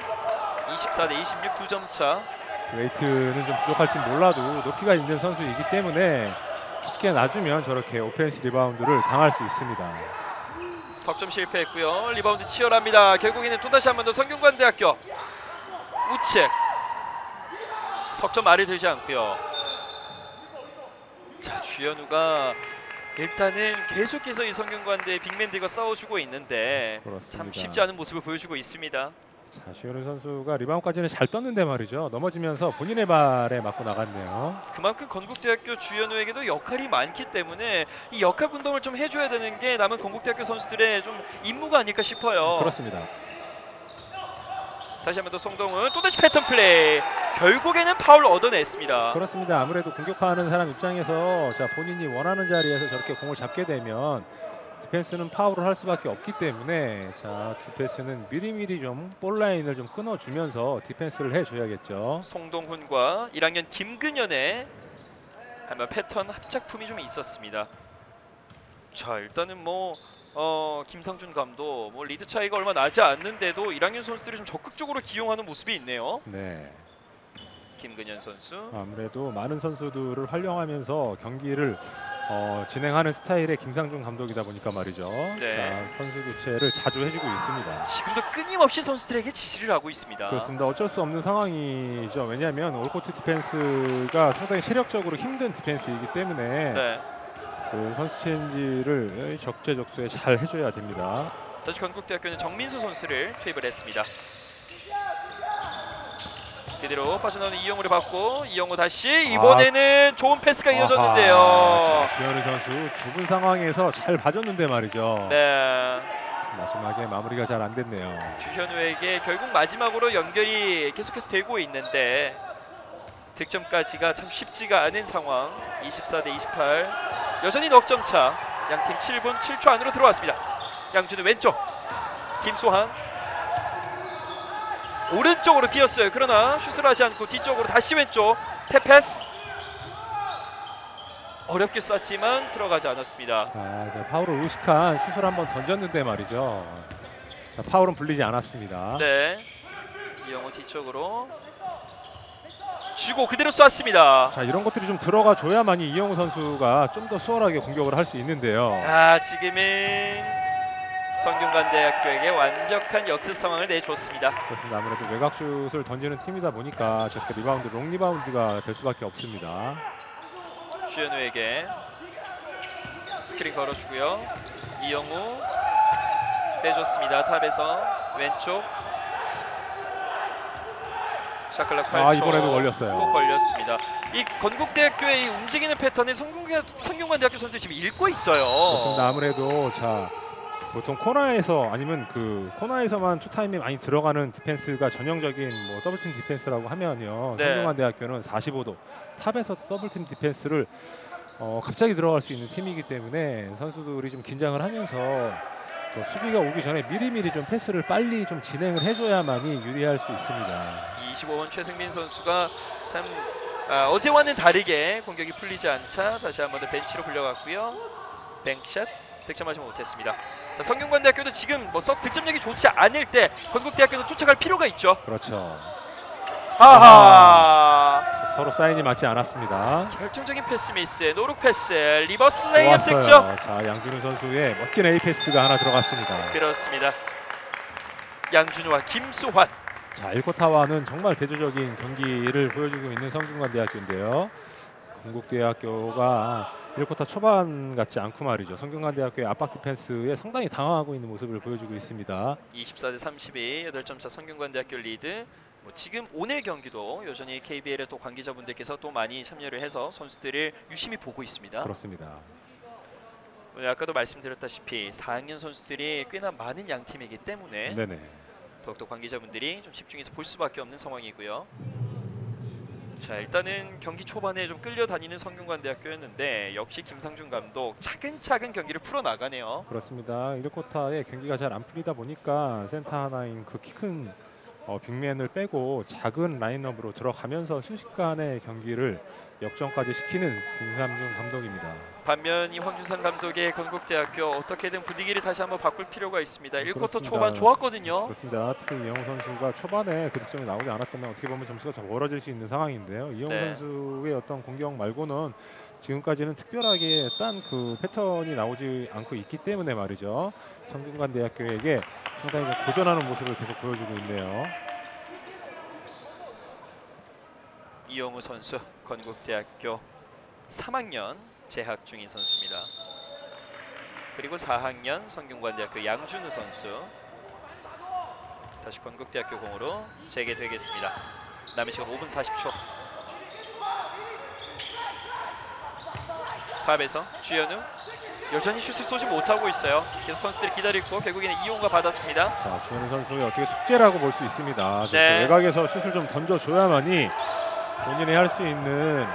24대 26 2점 차. 웨이트는 좀 부족할지 몰라도 높이가 있는 선수이기 때문에 쉽게 놔주면 저렇게 오펜스 리바운드를 당할 수 있습니다. 석점 실패했고요. 리바운드 치열합니다. 결국에는 또다시 한 번 더 성균관대학교 우측 석점 아래 들지 않고요. 자, 주현우가 일단은 계속해서 이 성균관대 빅맨들과 싸워주고 있는데 그렇습니다. 참 쉽지 않은 모습을 보여주고 있습니다. 자, 주현우 선수가 리바운드까지는 잘 떴는데 말이죠. 넘어지면서 본인의 발에 맞고 나갔네요. 그만큼 건국대학교 주현우에게도 역할이 많기 때문에 이 역할 분담을 좀 해줘야 되는 게 남은 건국대학교 선수들의 좀 임무가 아닐까 싶어요. 그렇습니다. 다시 한번 더 송동훈 또다시 패턴 플레이. 결국에는 파울 얻어냈습니다. 그렇습니다. 아무래도 공격하는 사람 입장에서 자, 본인이 원하는 자리에서 저렇게 공을 잡게 되면 디펜스는 파울을 할 수밖에 없기 때문에 자, 디펜스는 미리미리 좀 볼라인을 좀 끊어주면서 디펜스를 해줘야겠죠. 송동훈과 1학년 김근현의 한번 패턴 합작품이 좀 있었습니다. 자, 일단은 뭐 김상준 감독 뭐 리드 차이가 얼마 나지 않는데도 1학년 선수들이 좀 적극적으로 기용하는 모습이 있네요. 네. 김근현 선수. 아무래도 많은 선수들을 활용하면서 경기를 진행하는 스타일의 김상준 감독이다 보니까 말이죠. 네. 자, 선수 교체를 자주 해주고 있습니다. 지금도 끊임없이 선수들에게 지시를 하고 있습니다. 그렇습니다. 어쩔 수 없는 상황이죠. 왜냐하면 올코트 디펜스가 상당히 체력적으로 힘든 디펜스이기 때문에 네. 그 선수 체인지를 적재적소에 잘 해줘야 됩니다. 다시 건국대학교는 정민수 선수를 투입을 했습니다. 그대로 빠져나오는 이영우를 받고 이영우 다시 이번에는 좋은 패스가 이어졌는데요. 아하, 주현우 선수 좁은 상황에서 잘 봐줬는데 말이죠. 네, 마지막에 마무리가 잘 안 됐네요. 주현우에게 결국 마지막으로 연결이 계속해서 되고 있는데 득점까지가 참 쉽지가 않은 상황. 24대 28 여전히 넉점 차. 양팀 7분 7초 안으로 들어왔습니다. 양준우 왼쪽 김소한 오른쪽으로 비었어요. 그러나 슛을 하지 않고 뒤쪽으로 다시 왼쪽 탭 패스. 어렵게 쐈지만 들어가지 않았습니다. 파울을 의식한 슛을 한번 던졌는데 말이죠. 자, 파울은 불리지 않았습니다. 네. 이영호 뒤쪽으로 주고 그대로 쐈습니다. 자, 이런 것들이 좀 들어가 줘야만이 이영호 선수가 좀 더 수월하게 공격을 할 수 있는데요. 지금은 성균관대학교에게 완벽한 역습 상황을 내줬습니다. 그렇습니다. 아무래도 외곽슛을 던지는 팀이다 보니까 저렇게 리바운드, 롱 리바운드가 될 수밖에 없습니다. 주현우에게 스크린 걸어주고요. 이영우 빼줬습니다. 탑에서 왼쪽 샤클락 8초. 이번에도 걸렸어요. 또 걸렸습니다. 이 건국대학교의 이 움직이는 패턴을 성균관대학교 선수들이 지금 읽고 있어요. 그렇습니다. 아무래도 자 보통 코너에서 아니면 그 코너에서만 투타임이 많이 들어가는 디펜스가 전형적인 뭐 더블팀 디펜스라고 하면요. 네. 성균관대학교는 45도 탑에서 더블팀 디펜스를 갑자기 들어갈 수 있는 팀이기 때문에 선수들이 좀 긴장을 하면서 수비가 오기 전에 미리미리 좀 패스를 빨리 좀 진행을 해줘야만이 유리할 수 있습니다. 25번 최승민 선수가 참 어제와는 다르게 공격이 풀리지 않자 다시 한 번 더 벤치로 불려갔고요. 뱅크샷 득점하지 못했습니다. 자, 성균관대학교도 지금 뭐 썩 득점력이 좋지 않을 때 건국대학교도 쫓아갈 필요가 있죠. 그렇죠. 서로 사인이 맞지 않았습니다. 결정적인 패스 미스, 노룩 패스, 리버스 레이업 좋았어요. 득점. 자, 양준우 선수의 멋진 A 패스가 하나 들어갔습니다. 그렇습니다. 양준우와 김수환. 자, 1쿼터와는 정말 대조적인 경기를 보여주고 있는 성균관대학교인데요. 건국대학교가 1쿼터 초반 같지 않고 말이죠. 성균관대학교의 압박 디펜스에 상당히 당황하고 있는 모습을 보여주고 있습니다. 24대 32, 8점 차 성균관대학교 리드. 지금 오늘 경기도 여전히 KBL의 또 관계자분들께서 또 많이 참여를 해서 선수들을 유심히 보고 있습니다. 그렇습니다. 오늘 아까도 말씀드렸다시피 4학년 선수들이 꽤나 많은 양 팀이기 때문에 네네. 더욱더 관계자분들이 좀 집중해서 볼 수밖에 없는 상황이고요. 자, 일단은 경기 초반에 좀 끌려다니는 성균관대학교였는데 역시 김상준 감독 차근차근 경기를 풀어나가네요. 그렇습니다. 1쿼터에 경기가 잘 안 풀리다 보니까 센터 하나인 그 키 큰 빅맨을 빼고 작은 라인업으로 들어가면서 순식간에 경기를 역전까지 시키는 김상준 감독입니다. 반면 이 황준상 감독의 건국대학교 어떻게든 분위기를 다시 한번 바꿀 필요가 있습니다. 1쿼터 그렇습니다. 초반 좋았거든요. 그렇습니다. 특히 이영호 선수가 초반에 그 득점이 나오지 않았다면 어떻게 보면 점수가 더 멀어질 수 있는 상황인데요. 이영호 네. 선수의 어떤 공격 말고는 지금까지는 특별하게 딴 그 패턴이 나오지 않고 있기 때문에 말이죠. 성균관대학교에게 상당히 고전하는 모습을 계속 보여주고 있네요. 이영우 선수 건국대학교 3학년 재학 중인 선수입니다. 그리고 4학년 성균관대학교 양준우 선수 다시 건국대학교 공으로 재개되겠습니다. 남은 시간 5분 40초. 탑에서 주현우 여전히 슛을 쏘지 못하고 있어요. 그래서 선수들이 기다리고 결국에는 이용과 받았습니다. 자, 주현우 선수의 어떻게 숙제라고 볼 수 있습니다. 네. 외곽에서 슛을 좀 던져줘야만이 본인이 할 수 있는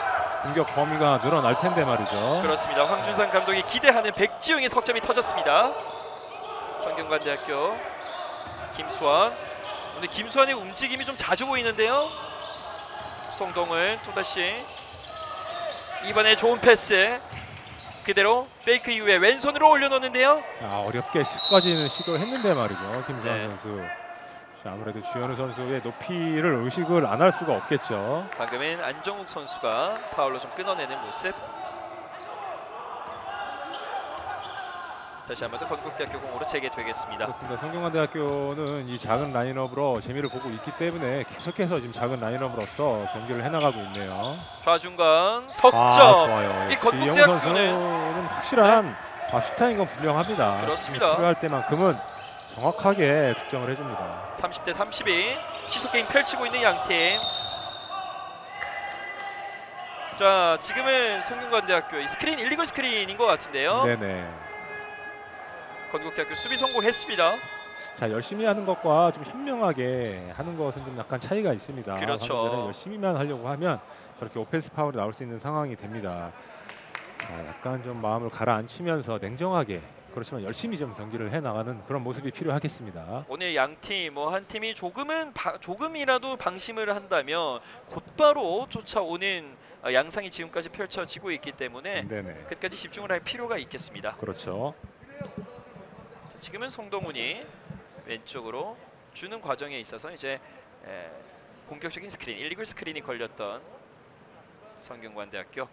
공격 범위가 늘어날 텐데 말이죠. 그렇습니다. 황준상 감독이 기대하는 백지웅의 석점이 터졌습니다. 성균관대학교 김수환. 오늘 김수환의 움직임이 좀 자주 보이는데요. 송동을 또다시 이번에 좋은 패스 그대로 페이크 이후에 왼손으로 올려놓는데요. 어렵게 슛까지는 시도를 했는데 말이죠. 김수환 네. 선수. 자, 아무래도 주현우 선수의 높이를 의식을 안 할 수가 없겠죠. 방금은 안정욱 선수가 파울로 좀 끊어내는 모습. 다시 한번 더 건국대학교 공으로 재개되겠습니다. 그렇습니다. 성균관대학교는 이 작은 라인업으로 재미를 보고 있기 때문에 계속해서 지금 작은 라인업으로서 경기를 해나가고 있네요. 좌중간 석점. 좋아요. 이 역시 건국대학교는 이영우 선수는 확실한 슈타인 건 분명합니다. 그렇습니다. 필요할 때만큼은 정확하게 득점을 해줍니다. 30대 32 시속 게임 펼치고 있는 양팀. 자, 지금은 성균관대학교 스크린 일리걸 스크린인 것 같은데요. 네네. 건국대학교 수비 성공했습니다. 자, 열심히 하는 것과 좀 현명하게 하는 것은 좀 약간 차이가 있습니다. 그렇죠. 방금 전에 열심히만 하려고 하면 저렇게 오펜스 파울이 나올 수 있는 상황이 됩니다. 자, 약간 좀 마음을 가라앉히면서 냉정하게 그렇지만 열심히 좀 경기를 해 나가는 그런 모습이 필요하겠습니다. 오늘 양팀 뭐 한 팀이 조금이라도 방심을 한다면 곧바로 쫓아오는 양상이 지금까지 펼쳐지고 있기 때문에 네네. 끝까지 집중을 할 필요가 있겠습니다. 그렇죠. 자, 지금은 송동훈이 왼쪽으로 주는 과정에 있어서 이제 공격적인 스크린, 일리글 스크린이 걸렸던 성균관대학교.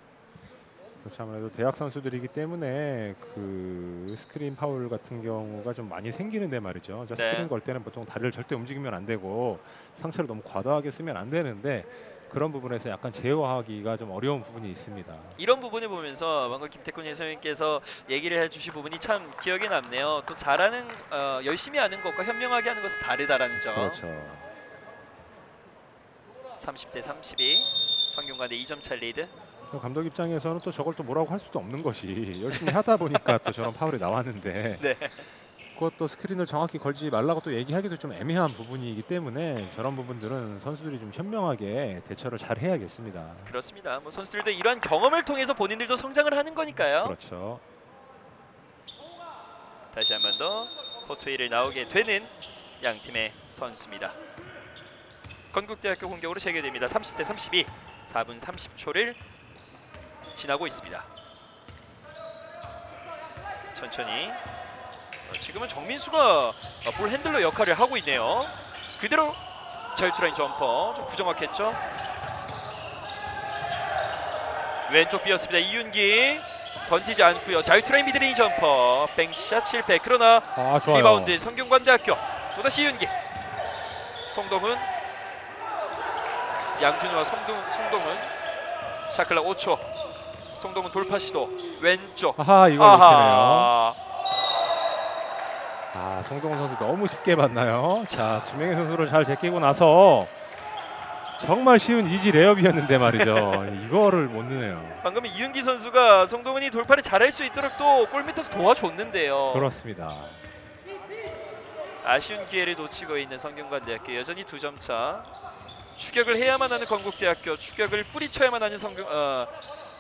그렇죠. 아무래도 대학 선수들이기 때문에 그 스크린 파울 같은 경우가 좀 많이 생기는데 말이죠. 자, 네. 스크린 걸 때는 보통 다리를 절대 움직이면 안 되고 상체를 너무 과도하게 쓰면 안 되는데 그런 부분에서 약간 제어하기가 좀 어려운 부분이 있습니다. 이런 부분을 보면서 방금 김태권 해설위원께서 얘기를 해주신 부분이 참 기억에 남네요. 또 잘하는 열심히 하는 것과 현명하게 하는 것은 다르다라는 점. 그렇죠. 30대 32 성균관대 2점 차 리드. 감독 입장에서는 또 저걸 또 뭐라고 할 수도 없는 것이 열심히 하다 보니까 또 저런 파울이 나왔는데 네. 그것도 스크린을 정확히 걸지 말라고 또 얘기하기도 좀 애매한 부분이기 때문에 저런 부분들은 선수들이 좀 현명하게 대처를 잘 해야겠습니다. 그렇습니다. 뭐 선수들도 이러한 경험을 통해서 본인들도 성장을 하는 거니까요. 그렇죠. 다시 한 번 더 코트 위를 나오게 되는 양 팀의 선수입니다. 건국대학교 공격으로 재개됩니다. 30대 32 4분 30초를 지나고 있습니다. 천천히 지금은 정민수가 볼 핸들러 역할을 하고 있네요. 그대로 자유투라인 점퍼 좀 부정확했죠. 왼쪽 비었습니다. 이윤기 던지지 않고요. 자유투라인 미드레인지 점퍼 뱅샷 실패. 그러나 좋아요. 리바운드 성균관대학교 또다시 이윤기. 송동훈 양준우와 송동훈 샤클락 5초. 송동훈 돌파 시도 왼쪽. 아하 이거 놓치네요. 송동훈 선수 너무 쉽게 봤나요? 자, 두 명의 선수를 잘 제끼고 나서 정말 쉬운 이지 레이업이었는데 말이죠. 이거를 못 넣네요. 방금 이윤기 선수가 송동훈이 돌파를 잘할 수 있도록 또 골밑에서 도와줬는데요. 그렇습니다. 아쉬운 기회를 놓치고 있는 성균관대학교 여전히 2점 차. 추격을 해야만 하는 건국대학교, 추격을 뿌리쳐야만 하는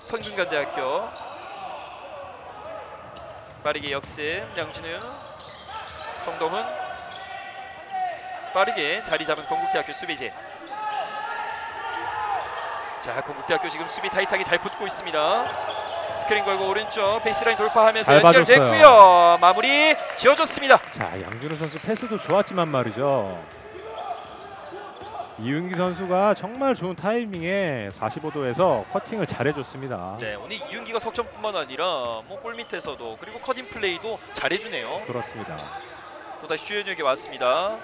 성균관대학교. 빠르게 역습 양준우, 송동훈 빠르게 자리 잡은 건국대학교 수비진. 자, 건국대학교 지금 수비 타이트하게 잘 붙고 있습니다. 스크린 걸고 오른쪽 베이스라인 돌파하면서 연결됐고요. 마무리 지어줬습니다. 자, 양준우 선수 패스도 좋았지만 말이죠. 이윤기 선수가 정말 좋은 타이밍에 45도에서 커팅을 잘해줬습니다. 네, 오늘 이윤기가 석점뿐만 아니라 뭐 골밑에서도 그리고 커팅 플레이도 잘해주네요. 그렇습니다. 또다시 주현욱에게 왔습니다.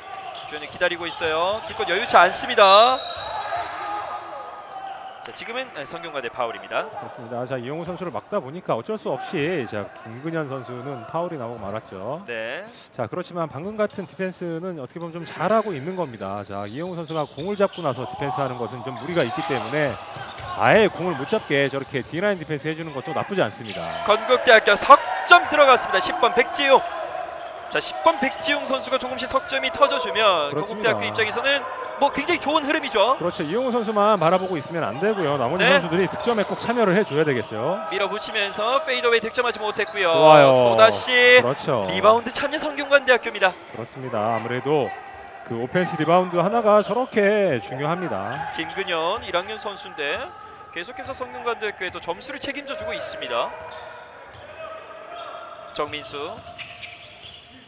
주현욱 기다리고 있어요. 줄 것 여유치 않습니다. 자, 지금은 성균관대 파울입니다. 그렇습니다. 자, 이용우 선수를 막다 보니까 어쩔 수 없이 자, 김근현 선수는 파울이 나오고 말았죠. 네. 자, 그렇지만 방금 같은 디펜스는 어떻게 보면 좀 잘하고 있는 겁니다. 자, 이용우 선수가 공을 잡고 나서 디펜스하는 것은 좀 무리가 있기 때문에 아예 공을 못 잡게 저렇게 D9 디펜스 해주는 것도 나쁘지 않습니다. 건국대학교 석점 들어갔습니다. 10번 백지웅. 자, 10번 백지웅 선수가 조금씩 석점이 터져주면 그렇습니다. 건국대학교 입장에서는 뭐 굉장히 좋은 흐름이죠. 그렇죠. 이용우 선수만 바라보고 있으면 안 되고요. 나머지 네. 선수들이 득점에 꼭 참여를 해줘야 되겠어요. 밀어붙이면서 페이더웨이 득점하지 못했고요. 좋아요. 또다시 그렇죠. 리바운드 참여 성균관대학교입니다. 그렇습니다. 아무래도 그 오펜스 리바운드 하나가 저렇게 중요합니다. 김근현 1학년 선수인데 계속해서 성균관대학교에도 점수를 책임져 주고 있습니다. 정민수.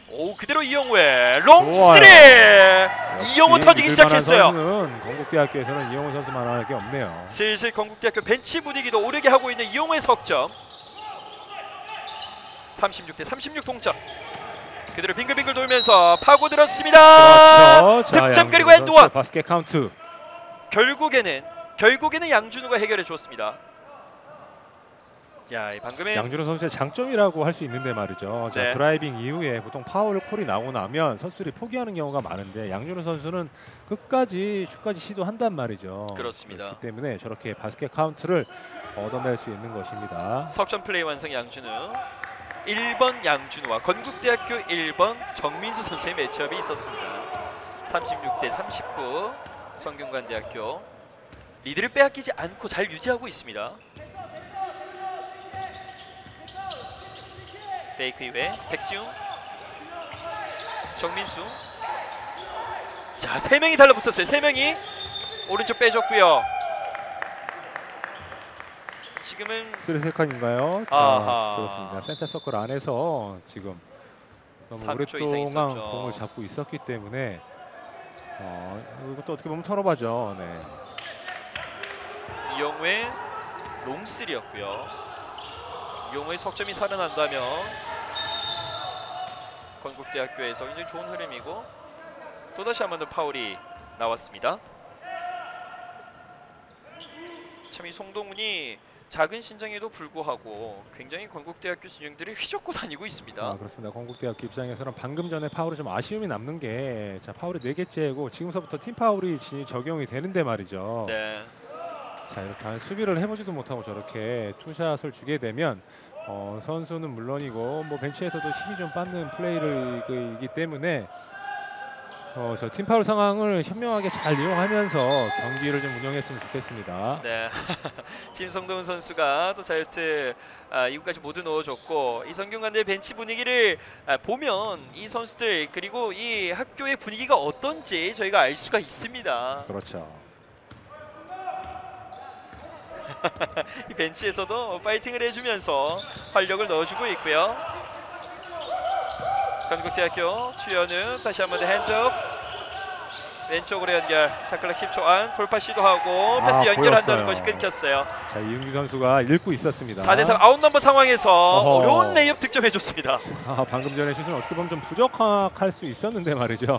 오, 그대로 이영우의 롱쓰리. 이영우 터지기 시작했어요. 선수는 건국대학교에서는 이영우 선수만 할 게 없네요. 슬슬 건국대학교 벤치 분위기도 오르게 하고 있는 이영우의 석점. 36대 36 동점. 그대로 빙글빙글 돌면서 파고들었습니다. 그렇죠. 자, 득점 그리고 양준우 엔드원. 선수 바스켓 카운트. 결국에는 양준우가 해결해 줬습니다. 야, 방금의 양준우 선수의 장점이라고 할 수 있는데 말이죠. 자, 네. 드라이빙 이후에 보통 파울 콜이 나오고 나면 선수들이 포기하는 경우가 많은데 양준우 선수는 끝까지 슛까지 시도한단 말이죠. 그렇습니다. 그렇기 때문에 저렇게 바스켓 카운트를 얻어낼 수 있는 것입니다. 석점 플레이 완성 양준우. 1번 양준우와 건국대학교 1번 정민수 선수의 매치업이 있었습니다. 36대 39 성균관대학교 리드를 빼앗기지 않고 잘 유지하고 있습니다. 페이크 이후에 백지웅, 정민수. 자, 3명이 달라붙었어요. 3명이 오른쪽 빼줬고요. 지금은 3세컨인가요? 아하. 그렇습니다. 센터 서클 안에서 지금 너무 3초 이상 오랫동안 있었죠. 공을 잡고 있었기 때문에 이것도 어떻게 보면 턴오버죠. 네. 이영우의 롱3였고요. 이영우의 석점이 살아난다면 건국대학교에서 굉장히 좋은 흐름이고 또다시 한 번 더 파울이 나왔습니다. 참 이 송동훈이 작은 신장에도 불구하고 굉장히 건국대학교 진영들이 휘젓고 다니고 있습니다. 그렇습니다. 건국대학교 입장에서는 방금 전에 파울이 좀 아쉬움이 남는 게 파울이 4개째고 지금서부터 팀 파울이 적용이 되는데 말이죠. 네. 자, 이렇게 수비를 해보지도 못하고 저렇게 투샷을 주게 되면 선수는 물론이고 뭐 벤치에서도 힘이 좀 빠는 플레이이기 때문에 저 팀 파울 상황을 현명하게 잘 이용하면서 경기를 좀 운영했으면 좋겠습니다. 네. 지금 송동훈 선수가 또 자유투 이구까지 모두 넣어줬고 이 성균관대 벤치 분위기를 보면 이 선수들 그리고 이 학교의 분위기가 어떤지 저희가 알 수가 있습니다. 그렇죠. 이 벤치에서도 파이팅을 해주면서 활력을 넣어주고 있고요. 건국대학교 추현우 다시 한번 핸즈업 왼쪽으로 연결. 샤클락 10초 안 돌파 시도하고 패스 연결한다는 보였어요. 것이 끊겼어요. 자, 이윤기 선수가 읽고 있었습니다. 4대3 아웃넘버 상황에서 어허. 어려운 레이업 득점해줬습니다. 방금 전에 슛은 어떻게 보면 좀 부족할 수 있었는데 말이죠.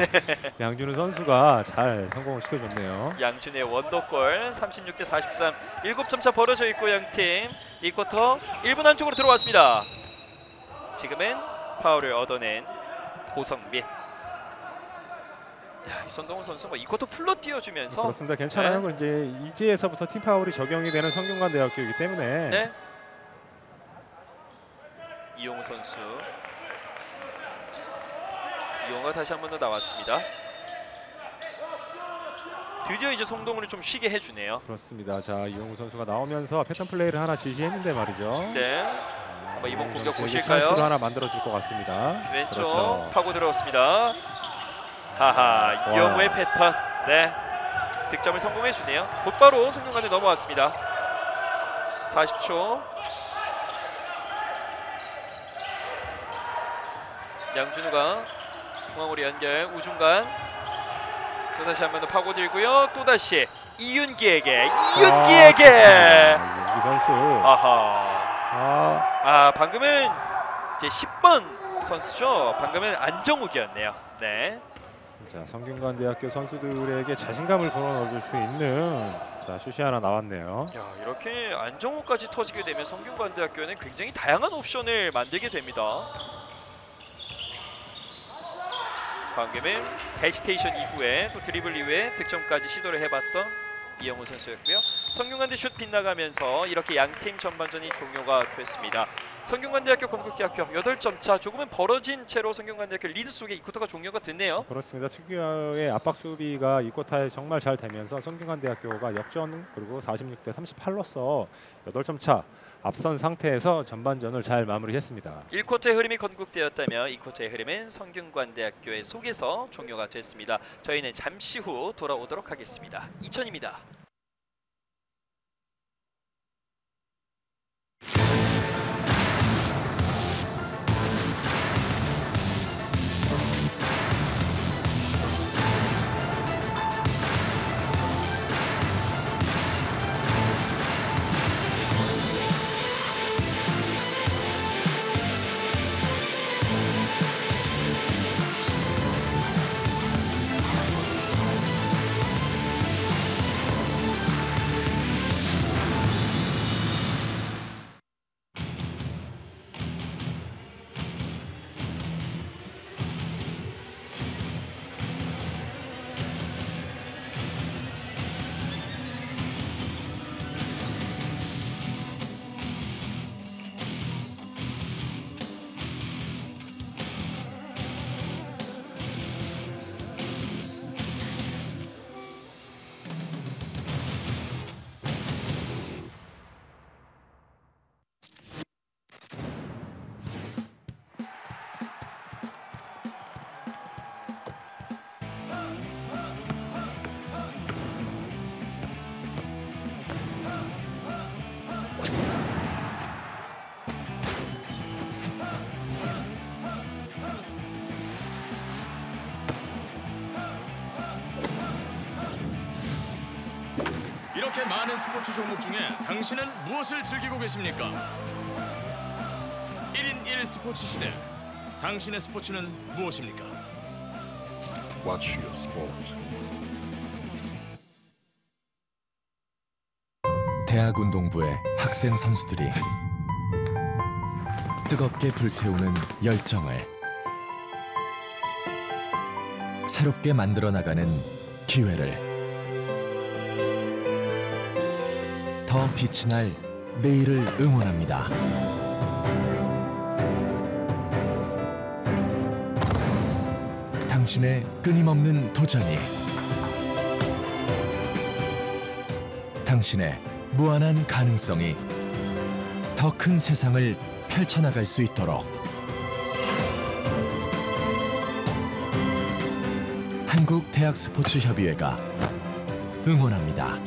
양준우 선수가 잘 성공을 시켜줬네요. 양준의 원더골 36대 43 7점 차 벌어져 있고 양팀 이 쿼터 1분 안쪽으로 들어왔습니다. 지금은 파울을 얻어낸 고성민. 손동훈 선수 이 쿼터 풀로 뛰어주면서 그렇습니다. 괜찮아요. 네. 이제서부터 팀 파울이 적용이 되는 성균관대학교이기 때문에 네. 이용우 선수. 이용우가 다시 한 번 더 나왔습니다. 드디어 이제 송동훈을 좀 쉬게 해주네요. 그렇습니다. 자, 이용우 선수가 나오면서 패턴 플레이를 하나 지시했는데 말이죠. 네. 한번 이번 공격 보실까요? 찬스로 하나 만들어줄 것 같습니다. 왼쪽 그렇죠. 파고 들어왔습니다. 하하, 이영우의 패턴. 네, 득점을 성공해주네요. 곧바로 성균관에 넘어왔습니다. 40초. 양준우가 중앙으로 연결 우중간. 또다시 한 번 더 파고들고요. 또다시 이윤기에게. 이윤기 선수. 아하. 방금은 이제 10번 선수죠. 방금은 안정욱이었네요. 네. 자, 성균관대학교 선수들에게 자신감을 불어넣을 수 있는 슛이 하나 나왔네요. 야, 이렇게 안정호까지 터지게 되면 성균관대학교는 굉장히 다양한 옵션을 만들게 됩니다. 방금은 헤지테이션 이후에 또 드리블 이후에 득점까지 시도를 해봤던 이영우 선수였고요. 성균관대 슛 빗나가면서 이렇게 양팀 전반전이 종료가 됐습니다. 성균관대학교 건국대학교 8점 차. 조금은 벌어진 채로 성균관대학교 리드 속에 이 쿼터가 종료가 됐네요. 그렇습니다. 특유의 압박 수비가 이 쿼터에 정말 잘 되면서 성균관대학교가 역전 그리고 46대 38로서 8점 차 앞선 상태에서 전반전을 잘 마무리했습니다. 1쿼터의 흐름이 건국대였다며 2쿼터의 흐름은 성균관대학교의 속에서 종료가 됐습니다. 저희는 잠시 후 돌아오도록 하겠습니다. 이천입니다. 이렇게 많은 스포츠 종목 중에 당신은 무엇을 즐기고 계십니까? 1인 1 스포츠 시대. 당신의 스포츠는 무엇입니까? Watch your sport. 대학 운동부의 학생 선수들이 뜨겁게 불태우는 열정을 새롭게 만들어 나가는 기회를 더 빛이 날 내일을 응원합니다. 당신의 끊임없는 도전이 당신의 무한한 가능성이 더 큰 세상을 펼쳐나갈 수 있도록 한국대학스포츠협의회가 응원합니다.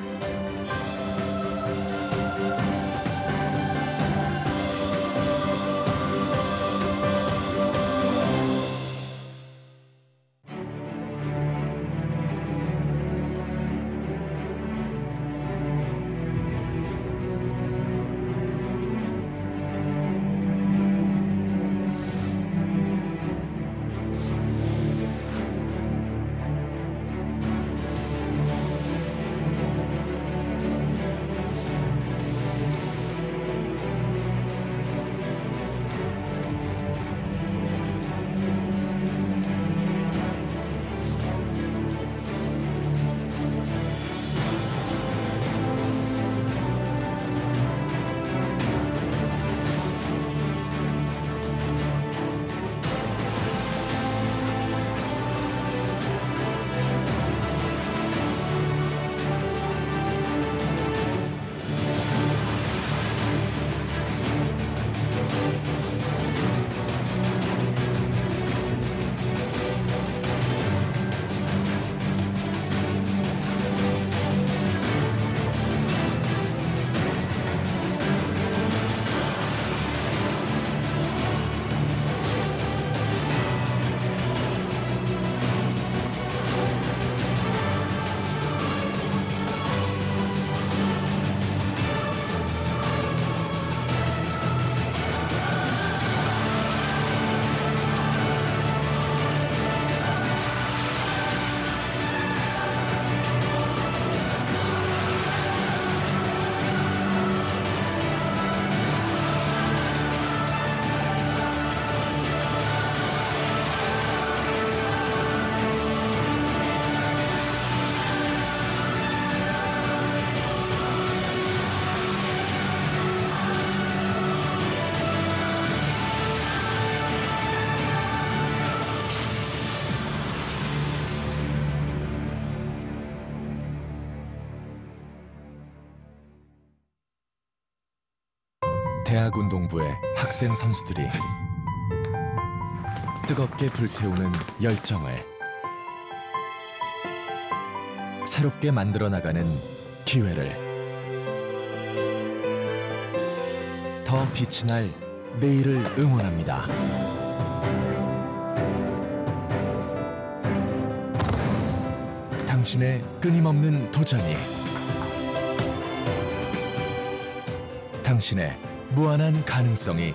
대학 운동부의 학생 선수들이 뜨겁게 불태우는 열정을 새롭게 만들어 나가는 기회를 더 빛이 날 내일을 응원합니다. 당신의 끊임없는 도전이 당신의 무한한 가능성이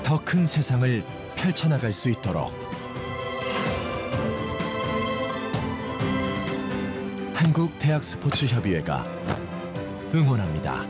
더 큰 세상을 펼쳐나갈 수 있도록 한국대학스포츠협의회가 응원합니다.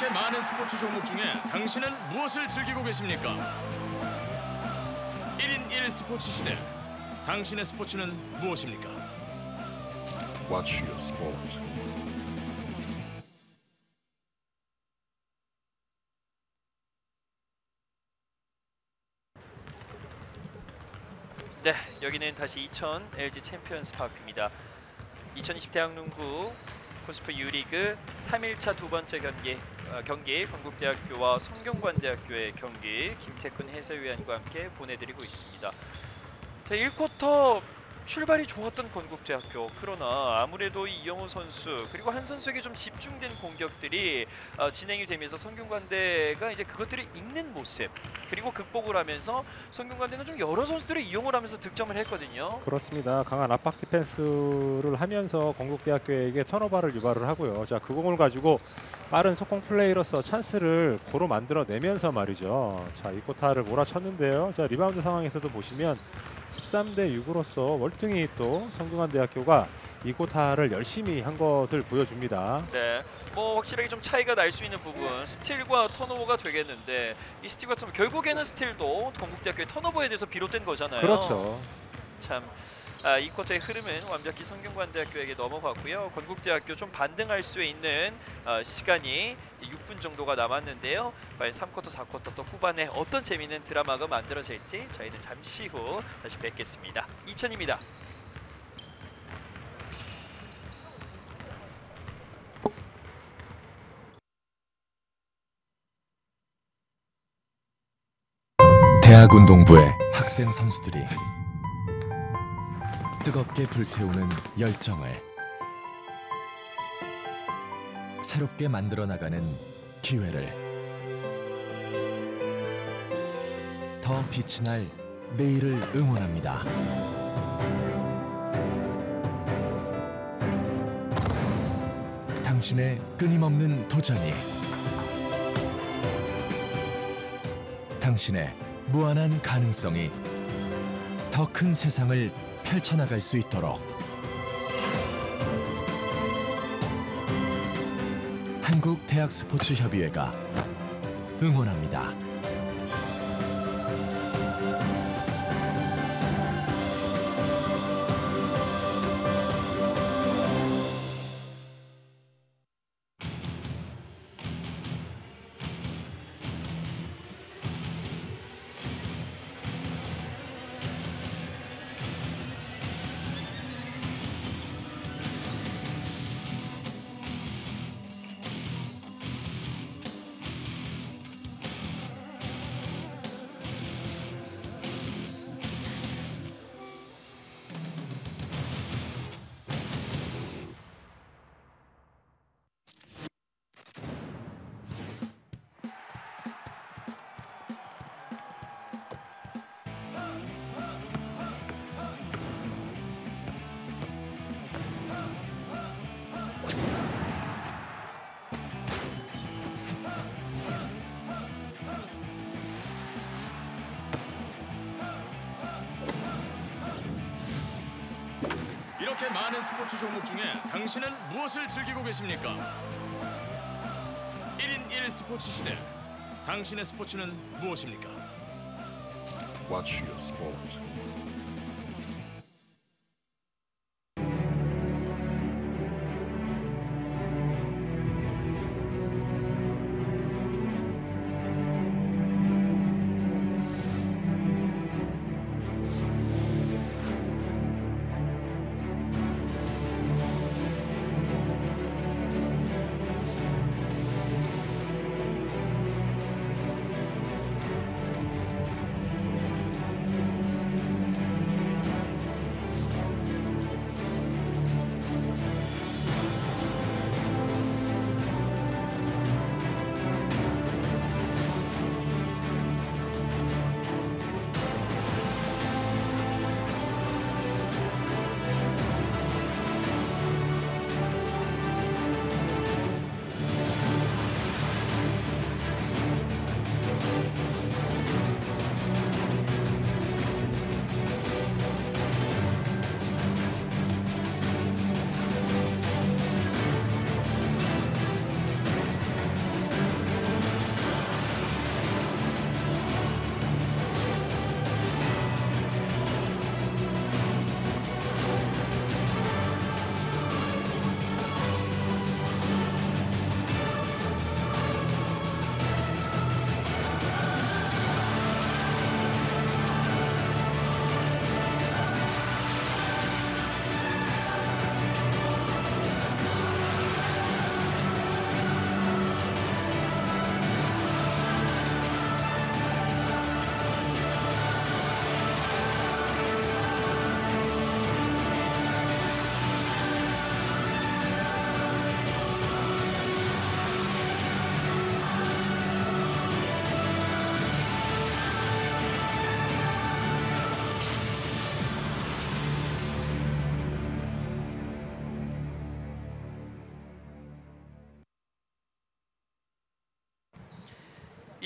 이렇게 많은 스포츠 종목 중에 당신은 무엇을 즐기고 계십니까? 1인 1 스포츠 시대. 당신의 스포츠는 무엇입니까? Watch your sport. 네, 여기는 다시 2000 LG 챔피언스 파크입니다. 2020 대학농구 코스프 U리그 3일차 두 번째 경기 건국대학교와 성균관대학교의 경기 김태훈 해설위원과 함께 보내드리고 있습니다. 1쿼터 출발이 좋았던 건국대학교, 그러나 아무래도 이영호 선수 그리고 한 선수에게 좀 집중된 공격들이 진행이 되면서 성균관대가 이제 그것들을 읽는 모습, 그리고 극복을 하면서 성균관대는 좀 여러 선수들을 이용을 하면서 득점을 했거든요. 그렇습니다. 강한 압박 디펜스를 하면서 건국대학교에게 턴오버를 유발을 하고요. 자, 그 공을 가지고 빠른 속공 플레이로서 찬스를 고루 만들어내면서 말이죠. 자, 이 쿼터를 몰아쳤는데요. 자, 리바운드 상황에서도 보시면 13대 6으로서 월등히 또 성균관대학교가 이 쿼터를 열심히 한 것을 보여줍니다. 네, 뭐 확실하게 좀 차이가 날 수 있는 부분, 스틸과 턴오버가 되겠는데, 이 스틸 같은 결국에는 스틸도 건국대학교의 턴오버에 대해서 비롯된 거잖아요. 그렇죠. 참, 이 쿼터의 흐름은 완벽히 성균관대학교에게 넘어갔고요. 건국대학교 좀 반등할 수 있는 시간이 6분 정도가 남았는데요. 과연 3쿼터, 4쿼터 또 후반에 어떤 재미있는 드라마가 만들어질지 저희는 잠시 후 다시 뵙겠습니다. 2000입니다. 대학운동부의 학생 선수들이 뜨겁게 불태우는 열정을 새롭게 만들어 나가는 기회를 더 빛이 날 내일을 응원합니다. 당신의 끊임없는 도전이 당신의 무한한 가능성이 더 큰 세상을 펼쳐나갈 수 있도록 한국대학스포츠협의회가 응원합니다. 이렇게 많은 스포츠 종목 중에 당신은 무엇을 즐기고 계십니까? 1인 1 스포츠 시대. 당신의 스포츠는 무엇입니까? Watch your sport.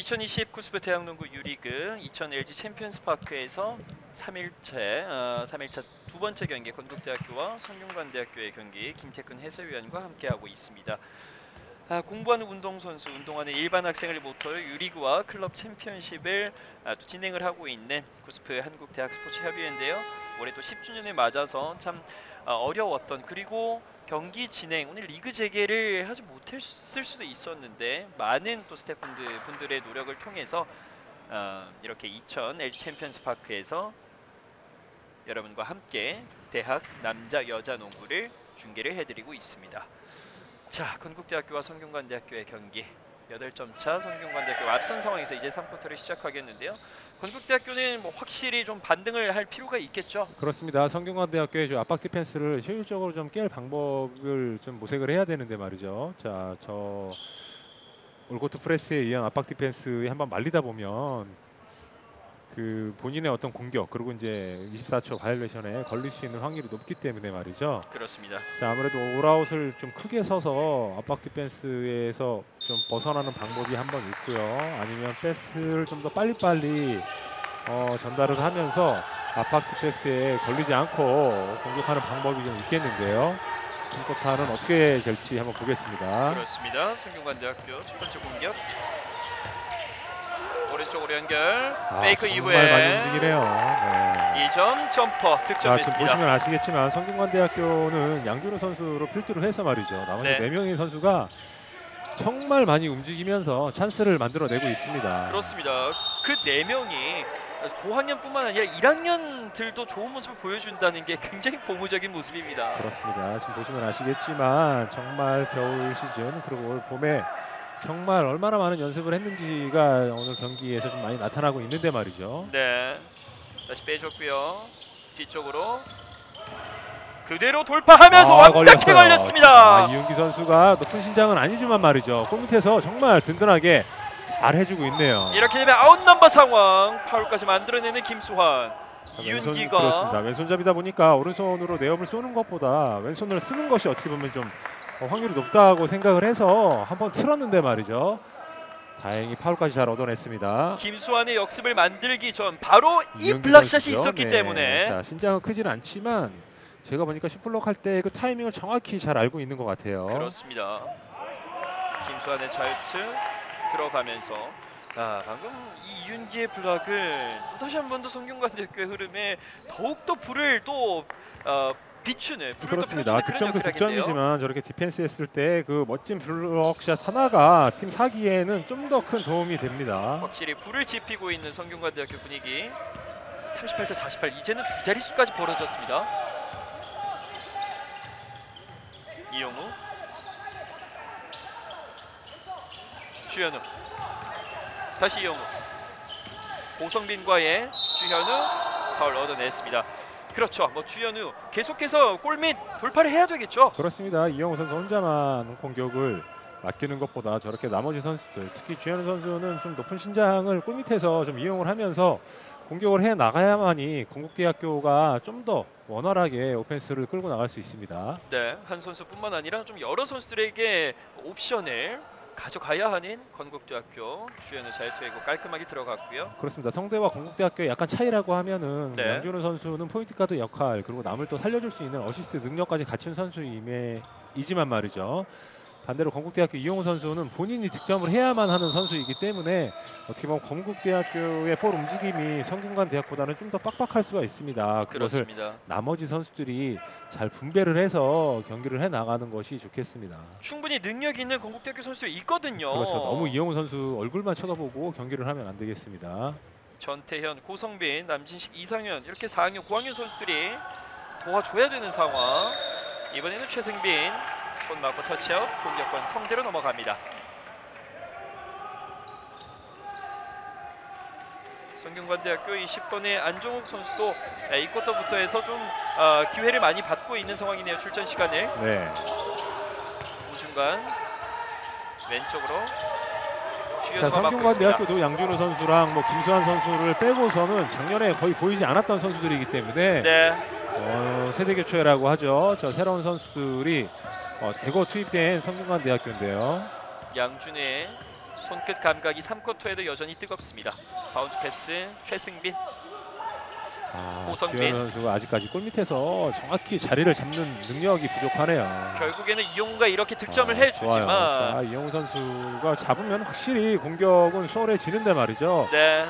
2020 쿠스프 대학농구 유리그 2000 LG 챔피언스 파크에서 3일차 두 번째 경기 건국대학교와 성균관대학교의 경기 김태근 해설위원과 함께하고 있습니다. 공부하는 운동선수, 운동하는 일반 학생을 모토로 유리그와 클럽 챔피언십을 또 진행을 하고 있는 쿠스프 한국대학 스포츠협의회인데요. 올해 또 10주년을 맞아서 참 어려웠던, 그리고 경기 진행, 오늘 리그 재개를 하지 못했을 수도 있었는데 많은 또 스태프분들의 노력을 통해서 이렇게 2000 LG 챔피언스 파크에서 여러분과 함께 대학 남자 여자 농구를 중계를 해드리고 있습니다. 자, 건국대학교와 성균관대학교의 경기 8점 차 성균관대학교 앞선 상황에서 이제 3쿼터를 시작하겠는데요. 건국대학교는 뭐 확실히 좀 반등을 할 필요가 있겠죠. 그렇습니다. 성균관대학교의 좀 압박 디펜스를 효율적으로 좀 깰 방법을 좀 모색을 해야 되는데 말이죠. 자, 저 올고트 프레스에 의한 압박 디펜스에 한번 말리다 보면 그 본인의 어떤 공격, 그리고 이제 24초 바이올레이션에 걸릴 수 있는 확률이 높기 때문에 말이죠. 그렇습니다. 자, 아무래도 올아웃을 좀 크게 서서 압박 디펜스에서 좀 벗어나는 방법이 한번 있고요. 아니면 패스를 좀 더 빨리빨리 전달을 하면서 압박 디펜스에 걸리지 않고 공격하는 방법이 좀 있겠는데요. 3쿼터는 어떻게 될지 한번 보겠습니다. 그렇습니다. 성균관대학교 첫 번째 공격. 오른쪽으로 연결. 페이크 이후에 정말 많이 움직이네요. 네. 2점 점퍼 자, 지금 득점했습니다. 보시면 아시겠지만 성균관대학교는 양준호 선수로 필두를 해서 말이죠. 나머지 네. 4명의 선수가 정말 많이 움직이면서 찬스를 만들어내고 있습니다. 그렇습니다. 그 4명이 고학년뿐만 아니라 1학년들도 좋은 모습을 보여준다는 게 굉장히 고무적인 모습입니다. 그렇습니다. 지금 보시면 아시겠지만 정말 겨울 시즌, 그리고 올 봄에 정말 얼마나 많은 연습을 했는지가 오늘 경기에서 좀 많이 나타나고 있는데 말이죠. 네, 다시 빼줬고요. 뒤쪽으로 그대로 돌파하면서 완벽히 걸렸습니다. 이윤기 선수가 높은 신장은 아니지만 말이죠. 골 밑에서 정말 든든하게 잘 해주고 있네요. 이렇게 되면 아웃 넘버 상황, 파울까지 만들어내는 김수환. 이윤기가 그렇습니다. 왼손잡이다 보니까 오른손으로 내업을 쏘는 것보다 왼손을 쓰는 것이 어떻게 보면 좀 확률이 높다고 생각을 해서 한번 틀었는데 말이죠. 다행히 파울까지 잘 얻어냈습니다. 김수환의 역습을 만들기 전 바로 이 이윤기 블락샷이 선수죠. 있었기 네. 때문에. 자, 신장은 크지는 않지만 제가 보니까 슈플럭 할 때 그 타이밍을 정확히 잘 알고 있는 것 같아요. 그렇습니다. 김수환의 자유투 들어가면서 방금 이 이윤기의 블락은 또 다시 한 번 더 성균관대학교의 흐름에 더욱더 불을 또 비추는, 불을 그렇습니다. 또 펴주는 그런 득점도 역할을 하겠네요. 득점이지만 저렇게 디펜스 했을 때 그 멋진 블록샷 하나가 팀 사기에는 좀 더 큰 도움이 됩니다. 확실히 불을 지피고 있는 성균관대학교 분위기. 38대 48, 이제는 두 자릿수까지 벌어졌습니다. 이영우, 주현우, 다시 이영우, 고성빈과의 주현우, 파울 얻어냈습니다. 그렇죠. 뭐 주현우 계속해서 골밑 돌파를 해야 되겠죠. 그렇습니다. 이영호 선수 혼자만 공격을 맡기는 것보다 저렇게 나머지 선수들, 특히 주현우 선수는 좀 높은 신장을 골밑에서 좀 이용을 하면서 공격을 해 나가야만이 건국대학교가 좀 더 원활하게 오펜스를 끌고 나갈 수 있습니다. 네, 한 선수뿐만 아니라 좀 여러 선수들에게 옵션을 가져가야 하는 건국대학교. 주현우 자유투이고 깔끔하게 들어갔고요. 그렇습니다. 성대와 건국대학교의 약간 차이라고 하면은 네. 양준호 선수는 포인트 가드 역할, 그리고 남을 또 살려줄 수 있는 어시스트 능력까지 갖춘 선수이지만 말이죠. 반대로 건국대학교 이용호 선수는 본인이 득점을 해야만 하는 선수이기 때문에 어떻게 보면 건국대학교의 볼 움직임이 성균관대학보다는 좀 더 빡빡할 수가 있습니다. 그것을 그렇습니다. 나머지 선수들이 잘 분배를 해서 경기를 해 나가는 것이 좋겠습니다. 충분히 능력 있는 건국대학교 선수들이 있거든요. 그렇죠. 너무 이용호 선수 얼굴만 쳐다보고 경기를 하면 안 되겠습니다. 전태현, 고성빈, 남진식, 이상현 이렇게 4학년, 9학년 선수들이 도와줘야 되는 상황. 이번에는 최승빈 손 맞고 터치아웃, 공격권 성대로 넘어갑니다. 성균관대학교 20번의 안종욱 선수도 이 쿼터부터 해서 좀 기회를 많이 받고 있는 상황이네요. 출전 시간을. 네. 우중간 왼쪽으로 자, 주현우가 맡고 있습니다. 성균관대학교도 양준호 선수랑 뭐 김수환 선수를 빼고서는 작년에 거의 보이지 않았던 선수들이기 때문에 네, 세대 교체라고 하죠. 저 새로운 선수들이 대거 투입된 성균관대학교인데요. 양준의 손끝 감각이 3쿼터에도 여전히 뜨겁습니다. 바운드 패스 최승빈. 고성빈. 주현우 선수가 아직까지 골 밑에서 정확히 자리를 잡는 능력이 부족하네요. 결국에는 이용우가 이렇게 득점을 좋아요. 해주지만 자, 이용우 선수가 잡으면 확실히 공격은 수월해지는데 말이죠. 네,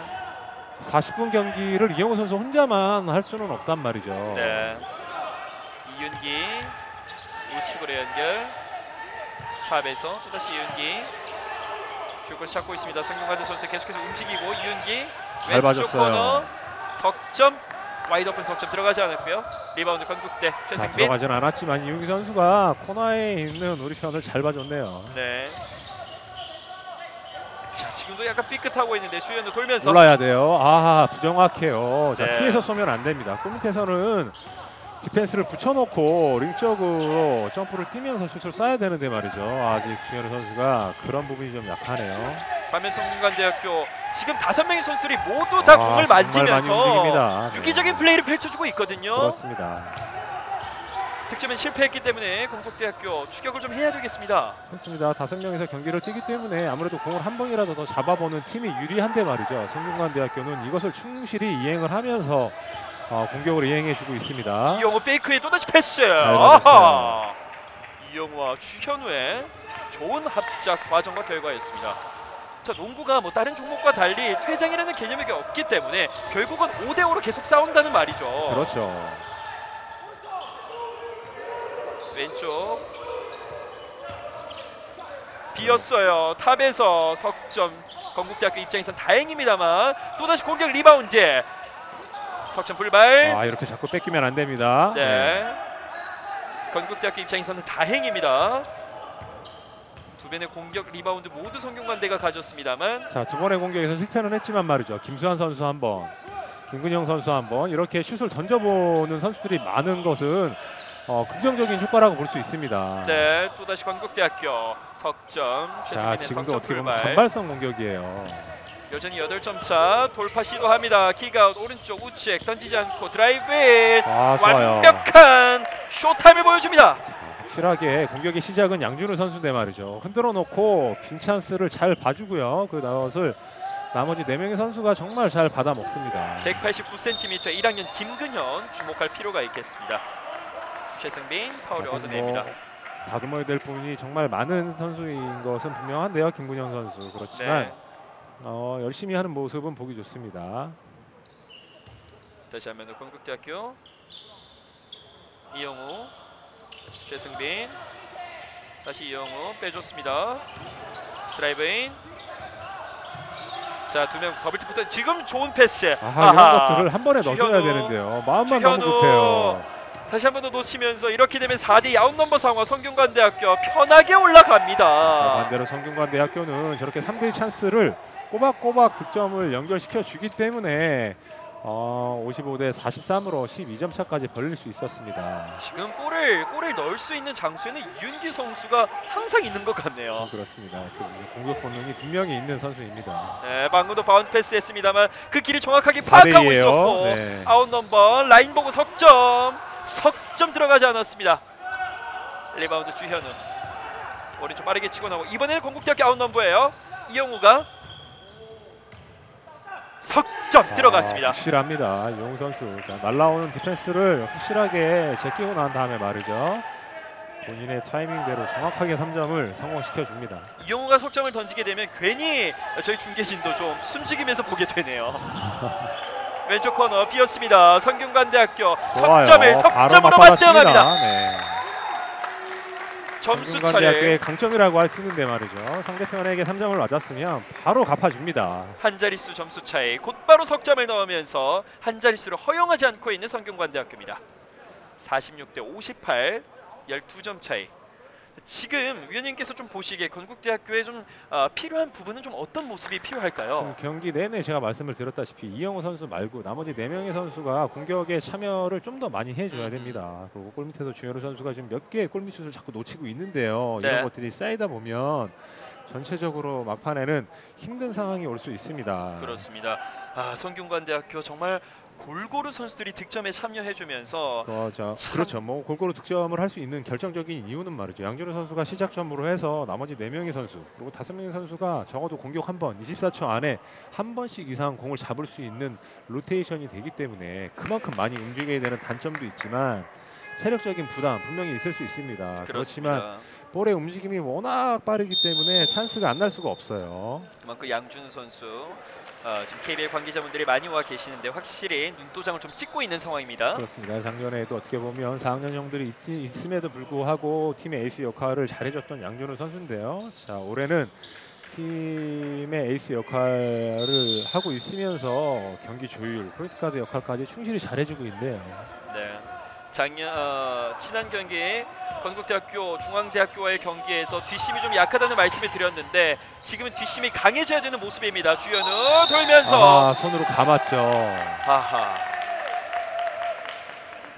40분 경기를 이용우 선수 혼자만 할 수는 없단 말이죠. 네. 이윤기 우측으로 연결. 탑에서 또다시 이윤기 줄을 찾고 있습니다. 성균관대 선수 계속해서 움직이고 이윤기 잘 왼쪽 봐줬어요. 코너 석점 와이드 오픈 석점 들어가지 않았고요. 리바운드 건국대 자, 최승빈. 들어가진 않았지만 이윤기 선수가 코너에 있는 우리 편을 잘 봐줬네요. 네. 자, 지금도 약간 삐끗하고 있는데 주현우 돌면서 올라야 돼요. 아, 부정확해요. 자, 네. 피해서 쏘면 안 됩니다. 골 밑에서는 디펜스를 붙여놓고 링 쪽으로 점프를 뛰면서 슛을 쏴야 되는데 말이죠. 아직 주현우 선수가 그런 부분이 좀 약하네요. 반면 성균관대학교 지금 5명의 선수들이 모두 다 공을 정말 많이 만지면서 움직입니다. 네. 유기적인 플레이를 펼쳐주고 있거든요. 그렇습니다. 득점엔 실패했기 때문에 건국대학교 추격을 좀 해야 되겠습니다. 그렇습니다. 5명이서 경기를 뛰기 때문에 아무래도 공을 한 번이라도 더 잡아보는 팀이 유리한데 말이죠. 성균관대학교는 이것을 충실히 이행을 하면서 공격을 이행해주고 있습니다. 이영호 페이크에 또다시 패스. 맞았어요. 아하. 이영호와 추현우의 좋은 합작 과정과 결과였습니다. 자, 농구가 뭐 다른 종목과 달리 퇴장이라는 개념이 없기 때문에 결국은 5대5로 계속 싸운다는 말이죠. 그렇죠. 왼쪽 비었어요. 탑에서 석점. 건국대학교 입장에선 다행입니다만 또다시 공격 리바운드. 석점 불발. 이렇게 자꾸 뺏기면 안 됩니다. 네. 건국대학교 입장에서는 다행입니다. 두 번의 공격 리바운드 모두 성균관대가 가졌습니다만 자, 두 번의 공격에서 실패는 했지만 말이죠. 김수환 선수 한 번, 김근영 선수 한 번 이렇게 슛을 던져보는 선수들이 많은 것은 긍정적인 효과라고 볼 수 있습니다. 네, 또다시 건국대학교 석점. 자, 최승민의 지금도 석점 어떻게 보면 불발. 단발성 공격이에요. 여전히 8점 차. 돌파 시도합니다. 킥아웃 오른쪽 우측 던지지 않고 드라이브인. 좋아요. 완벽한 쇼타임을 보여줍니다. 확실하게 공격의 시작은 양준우 선수인데 말이죠. 흔들어 놓고 빈 찬스를 잘 봐주고요. 그것을 나머지 4명의 선수가 정말 잘 받아 먹습니다. 189cm 1학년 김근현 주목할 필요가 있겠습니다. 최승빈 파울을 아직 얻어냅니다. 다듬어야 될 부분이 정말 많은 선수인 것은 분명한데요. 김근현 선수. 그렇지만 네. 열심히 하는 모습은 보기 좋습니다. 다시 한번 건국대학교 이영우, 최승빈, 다시 이영우 빼줬습니다. 드라이브인. 자, 2명 더블 붙어. 지금 좋은 패스. 이런 것들을 한 번에 넣어줘야 주현우. 되는데요. 마음만 주현우. 너무 급해요. 다시 한 번 더 놓치면서 이렇게 되면 4대 아웃 넘버 상황. 성균관대학교 편하게 올라갑니다. 반대로 성균관대학교는 저렇게 3대1 찬스를 꼬박꼬박 득점을 연결시켜 주기 때문에 55대 43으로 12점 차까지 벌릴 수 있었습니다. 지금 골을 넣을 수 있는 장소에는 이윤기 선수가 항상 있는 것 같네요. 그렇습니다. 공격 본능이 분명히 있는 선수입니다. 네, 방금도 바운드 패스했습니다만 그 길을 정확하게 파악하고 4대2예요. 있었고 네. 아웃 넘버 라인 보고 석점 들어가지 않았습니다. 리바운드 주현우 오른쪽 빠르게 치고 나오고 이번에는 건국대학교 아웃 넘버예요. 이영우가 석점 들어갔습니다. 확실합니다. 이용 선수. 자, 날라오는 디펜스를 확실하게 제끼고 난 다음에 말이죠. 본인의 타이밍대로 정확하게 3점을 성공시켜 줍니다. 이영우가 석점을 던지게 되면 괜히 저희 중계진도 좀 숨죽이면서 보게 되네요. 왼쪽 코너 비었습니다. 성균관대학교 석점을 석점으로 맞대응합니다. 네. 점수 성균관대학교의 차를 강점이라고 할 수 있는데 말이죠. 상대편에게 3점을 맞았으면 바로 갚아줍니다. 한 자릿수 점수 차이 곧바로 석점을 넣으면서 한 자릿수를 허용하지 않고 있는 성균관대학교입니다. 46대 58 12점 차이. 지금 위원님께서 좀 보시기에 건국대학교에 좀 필요한 부분은 좀 어떤 모습이 필요할까요? 지금 경기 내내 제가 말씀을 드렸다시피 이영호 선수 말고 나머지 4명의 선수가 공격에 참여를 좀 더 많이 해줘야 됩니다. 그리고 골밑에서 주현우 선수가 지금 몇 개의 골밑슛을 자꾸 놓치고 있는데요. 네. 이런 것들이 쌓이다 보면 전체적으로 막판에는 힘든 상황이 올 수 있습니다. 그렇습니다. 성균관대학교 정말 골고루 선수들이 득점에 참여해주면서 그렇죠. 뭐 골고루 득점을 할 수 있는 결정적인 이유는 말이죠. 양준호 선수가 시작점으로 해서 나머지 4명의 선수 그리고 5명의 선수가 적어도 공격 한 번 24초 안에 한 번씩 이상 공을 잡을 수 있는 로테이션이 되기 때문에 그만큼 많이 움직여야 되는 단점도 있지만 체력적인 부담 분명히 있을 수 있습니다. 그렇지만 볼의 움직임이 워낙 빠르기 때문에 찬스가 안 날 수가 없어요. 그만큼 양준호 선수 지금 KBL 관계자분들이 많이 와 계시는데 확실히 눈도장을 좀 찍고 있는 상황입니다. 그렇습니다. 작년에도 어떻게 보면 4학년 형들이 있음에도 불구하고 팀의 에이스 역할을 잘해줬던 양준호 선수인데요. 자, 올해는 팀의 에이스 역할을 하고 있으면서 경기 조율, 포인트 가드 역할까지 충실히 잘해주고 있네요. 네. 작년 지난 경기에 건국대학교 중앙대학교와의 경기에서 뒷심이 좀 약하다는 말씀을 드렸는데 지금은 뒷심이 강해져야 되는 모습입니다. 주현우 돌면서 손으로 감았죠. 하하.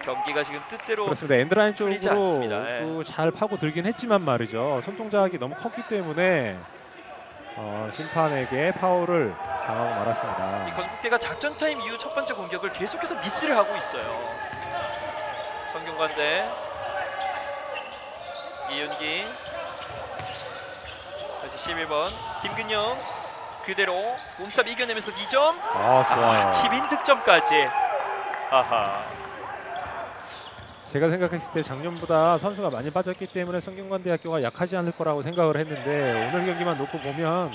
경기가 지금 뜻대로 그렇습니다. 엔드라인 풀리지 쪽으로 않습니다. 잘 파고 들긴 했지만 말이죠. 손동작이 너무 컸기 때문에 심판에게 파울을 당하고 말았습니다. 이 건국대가 작전 타임 이후 첫 번째 공격을 계속해서 미스를 하고 있어요. 성균관대 이윤기 다시 11번 김근영 그대로 몸싸움 이겨내면서 2점. 좋아요. 팀인 득점까지. 아하. 제가 생각했을 때 작년보다 선수가 많이 빠졌기 때문에 성균관대학교가 약하지 않을 거라고 생각을 했는데 오늘 경기만 놓고 보면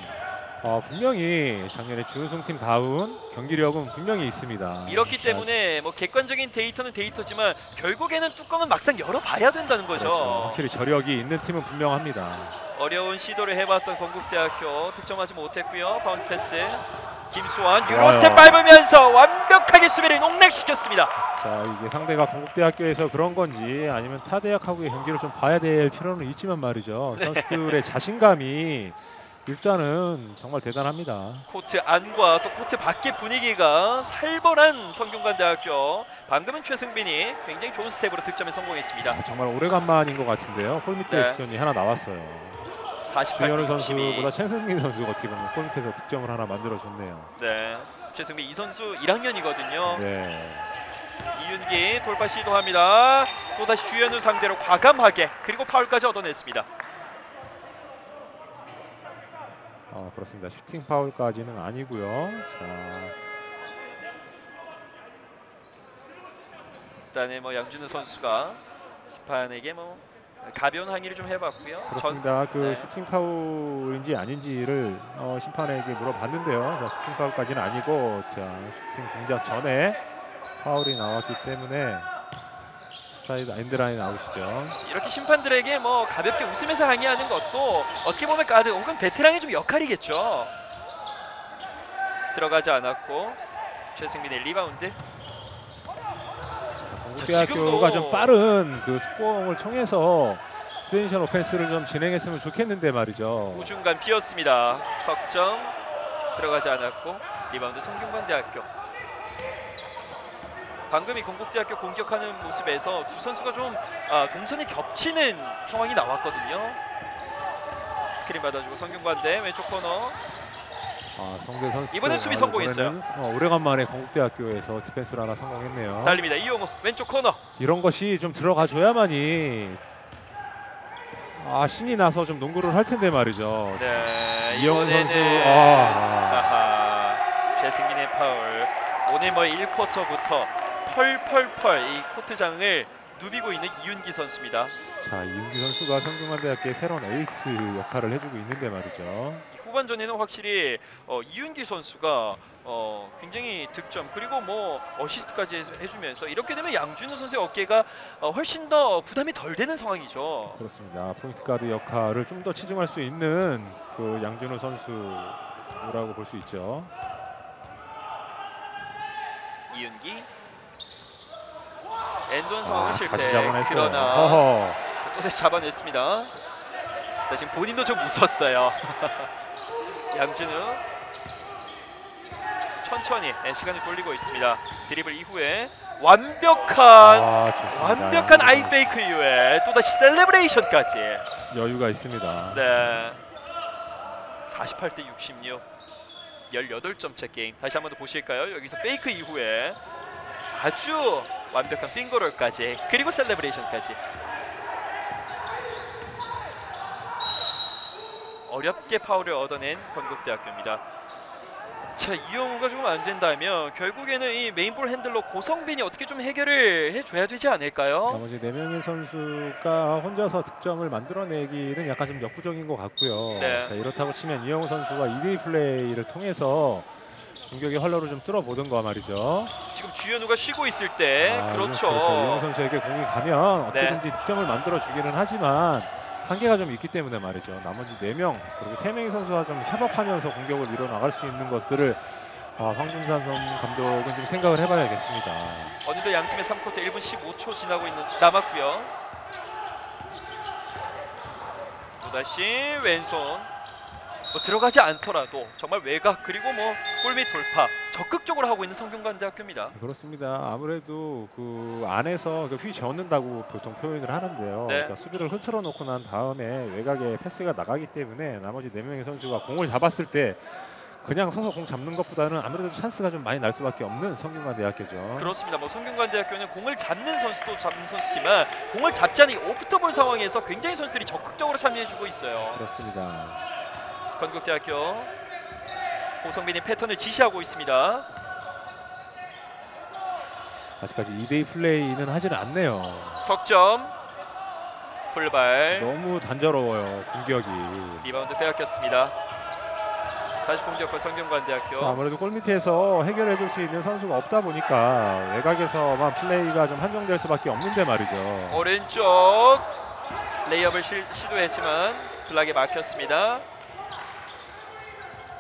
분명히 작년에 준우승팀 다운 경기력은 분명히 있습니다. 이렇기 때문에 뭐 객관적인 데이터는 데이터지만 결국에는 뚜껑은 막상 열어봐야 된다는 거죠. 그렇죠. 확실히 저력이 있는 팀은 분명합니다. 어려운 시도를 해봤던 건국대학교 득점하지 못했고요. 바운드 패스 김수환 유로스텝 밟으면서 완벽하게 수비를 농락시켰습니다. 자, 이게 상대가 건국대학교에서 그런 건지 아니면 타 대학하고의 경기를 좀 봐야 될 필요는 있지만 말이죠. 선수들의 자신감이 일단은 정말 대단합니다. 코트 안과 또 코트 밖의 분위기가 살벌한 성균관대학교. 방금은 최승빈이 굉장히 좋은 스텝으로 득점에 성공했습니다. 정말 오래간만인 것 같은데요. 골밑에 득점이 하나 나왔어요. 48대 주현우 62. 선수보다 최승민 선수가 어떻게 보면 골밑에서 득점을 하나 만들어줬네요. 네, 최승민 이 선수 1학년이거든요. 네. 이윤기 돌파 시도합니다. 또다시 주현우 상대로 과감하게 그리고 파울까지 얻어냈습니다. 그렇습니다. 슈팅 파울까지는 아니고요. 자, 일단은 뭐 양준우 선수가 심판에게 뭐 가벼운 항의를 좀 해봤고요. 그렇습니다. 네. 슈팅 파울인지 아닌지를 심판에게 물어봤는데요. 자, 슈팅 파울까지는 아니고, 자, 슈팅 동작 전에 파울이 나왔기 때문에 사이드 엔드라인 아웃이죠. 이렇게 심판들에게 뭐 가볍게 웃으면서 항의하는 것도 어떻게 보면 가드 혹은 베테랑의 좀 역할이겠죠. 들어가지 않았고 최승민의 리바운드. 건국대학교가 좀 빠른 그 스포를 통해서 트랜지션 오펜스를 좀 진행했으면 좋겠는데 말이죠. 우중간 비었습니다. 석점 들어가지 않았고 리바운드 성균관대학교. 방금 이 건국대학교 공격하는 모습에서 두 선수가 좀 동선이 겹치는 상황이 나왔거든요. 스크린 받아주고 성균관대 왼쪽 코너. 성대 선수 이번엔 수비 성공했어요. 오래간만에 건국대학교에서 디펜스를 하나 성공했네요. 달립니다. 이용우 왼쪽 코너. 이런 것이 좀 들어가줘야만이 신이 나서 좀 농구를 할 텐데 말이죠. 네, 이영훈 이번에는 선수 최승민의 파울. 오늘 뭐 1쿼터부터 펄펄펄 이 코트장을 누비고 있는 이윤기 선수입니다. 자, 이윤기 선수가 성균관대학교의 새로운 에이스 역할을 해주고 있는데 말이죠. 후반전에는 확실히 이윤기 선수가 굉장히 득점 그리고 뭐 어시스트까지 해주면서 이렇게 되면 양준호 선수의 어깨가 훨씬 더 부담이 덜 되는 상황이죠. 그렇습니다. 포인트 가드 역할을 좀 더 치중할 수 있는 그 양준호 선수라고 볼 수 있죠. 이윤기 엔드원 상황은 실패. 다시 잡아냈어요. 그러나 또다시 잡아냈습니다. 자, 지금 본인도 좀 웃었어요. 양준우 천천히 시간을 돌리고 있습니다. 드리블 이후에 완벽한 아이페이크 이후에 또다시 셀레브레이션까지 여유가 있습니다. 네, 48대 66 18점 차 게임. 다시 한번 더 보실까요? 여기서 페이크 이후에 아주 완벽한 핑거롤까지 그리고 셀레브레이션까지. 어렵게 파울을 얻어낸 건국대학교입니다. 자, 이용우가 조금 안 된다면 결국에는 이 메인볼 핸들러 고성빈이 어떻게 좀 해결을 해줘야 되지 않을까요? 나머지 4명의 선수가 혼자서 득점을 만들어내기는 약간 좀 역부족인 것 같고요. 네. 자, 이렇다고 치면 이영호 선수가 2대2 플레이를 통해서 공격의 활로를 좀 뚫어보든가 말이죠. 지금 주현우가 쉬고 있을 때 그렇죠. 이영호 선수에게 공이 가면 어떻게든지 득점을 만들어주기는 하지만 한계가 좀 있기 때문에 말이죠. 나머지 4명 그리고 3명의 선수와 좀 협업하면서 공격을 이뤄나갈 수 있는 것들을 황준산 감독은 좀 생각을 해봐야겠습니다. 어느덧 양팀의 3쿼터 1분 15초 지나고 남았고요. 또다시 왼손. 뭐 들어가지 않더라도 정말 외곽 그리고 뭐 골밑 돌파 적극적으로 하고 있는 성균관대학교입니다. 그렇습니다. 아무래도 그 안에서 휘 저는다고 보통 표현을 하는데요. 네. 자, 수비를 흐트러 놓고 난 다음에 외곽에 패스가 나가기 때문에 나머지 4명의 선수가 공을 잡았을 때 그냥 서서 공 잡는 것보다는 아무래도 찬스가 좀 많이 날 수밖에 없는 성균관대학교죠. 그렇습니다. 뭐 성균관대학교는 공을 잡는 선수도 잡는 선수지만 공을 잡지 않은 오프터볼 상황에서 굉장히 선수들이 적극적으로 참여해주고 있어요. 그렇습니다. 건국대학교 고성빈이 패턴을 지시하고 있습니다. 아직까지 2대2 플레이는 하지는 않네요. 석점 돌발 너무 단조로워요 공격이. 리바운드 빼앗겼습니다. 다시 공격과 성균관대학교. 아무래도 골밑에서 해결해줄 수 있는 선수가 없다 보니까 외곽에서만 플레이가 좀 한정될 수밖에 없는데 말이죠. 오른쪽 레이업을 시도했지만 블락에 막혔습니다.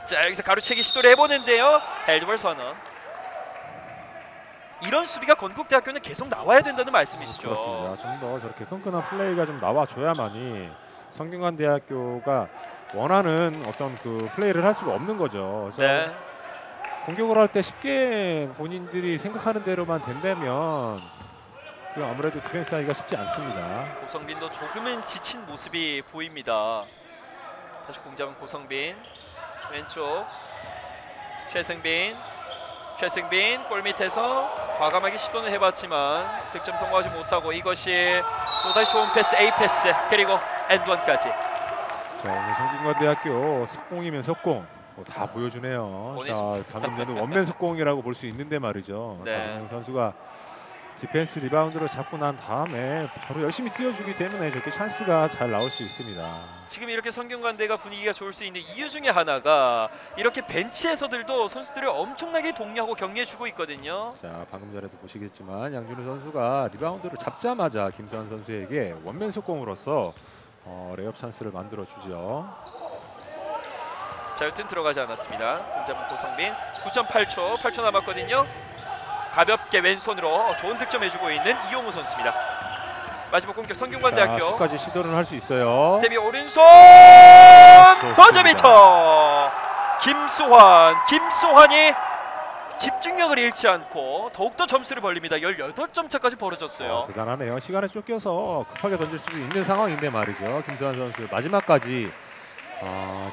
자, 여기서 가로채기 시도를 해보는데요. 핸드볼 선언. 이런 수비가 건국대학교는 계속 나와야 된다는 말씀이시죠? 그렇습니다. 좀 더 저렇게 끈끈한 플레이가 좀 나와줘야만이 성균관대학교가 원하는 어떤 그 플레이를 할 수가 없는 거죠. 네. 공격을 할 때 쉽게 본인들이 생각하는 대로만 된다면 아무래도 디펜스 하기가 쉽지 않습니다. 고성빈도 조금은 지친 모습이 보입니다. 다시 공잡은 고성빈. 왼쪽 최승빈 골밑에서 과감하게 시도는 해봤지만 득점 성공하지 못하고 이것이 또다시 좋은 패스 A 패스 그리고 엔드원까지. 자, 오늘 성균관대학교 속공이면 속공 다 보여주네요. 자, 방금 전에 원맨 속공이라고 볼 수 있는데 말이죠. 네. 박은영 선수가 디펜스 리바운드를 잡고 난 다음에 바로 열심히 뛰어주기 때문에 저렇게 찬스가 잘 나올 수 있습니다. 지금 이렇게 성균관대가 분위기가 좋을 수 있는 이유 중에 하나가 이렇게 벤치에서들도 선수들을 엄청나게 독려하고 격려해주고 있거든요. 자, 방금 전에도 보시겠지만 양준우 선수가 리바운드를 잡자마자 김수환 선수에게 원맨 속공으로서 레이업 찬스를 만들어 주죠. 자, 여튼 들어가지 않았습니다. 공잡은 고성빈 9.8초 8초 남았거든요. 가볍게 왼손으로 좋은 득점 해주고 있는 이용우 선수입니다. 마지막 공격 성균관대학교. 까지 시도를 할 수 있어요. 스텝이 오른손 버저비터. 김수환이 집중력을 잃지 않고 더욱더 점수를 벌립니다. 18점 차까지 벌어졌어요. 대단하네요. 시간에 쫓겨서 급하게 던질 수도 있는 상황인데 말이죠. 김수환 선수 마지막까지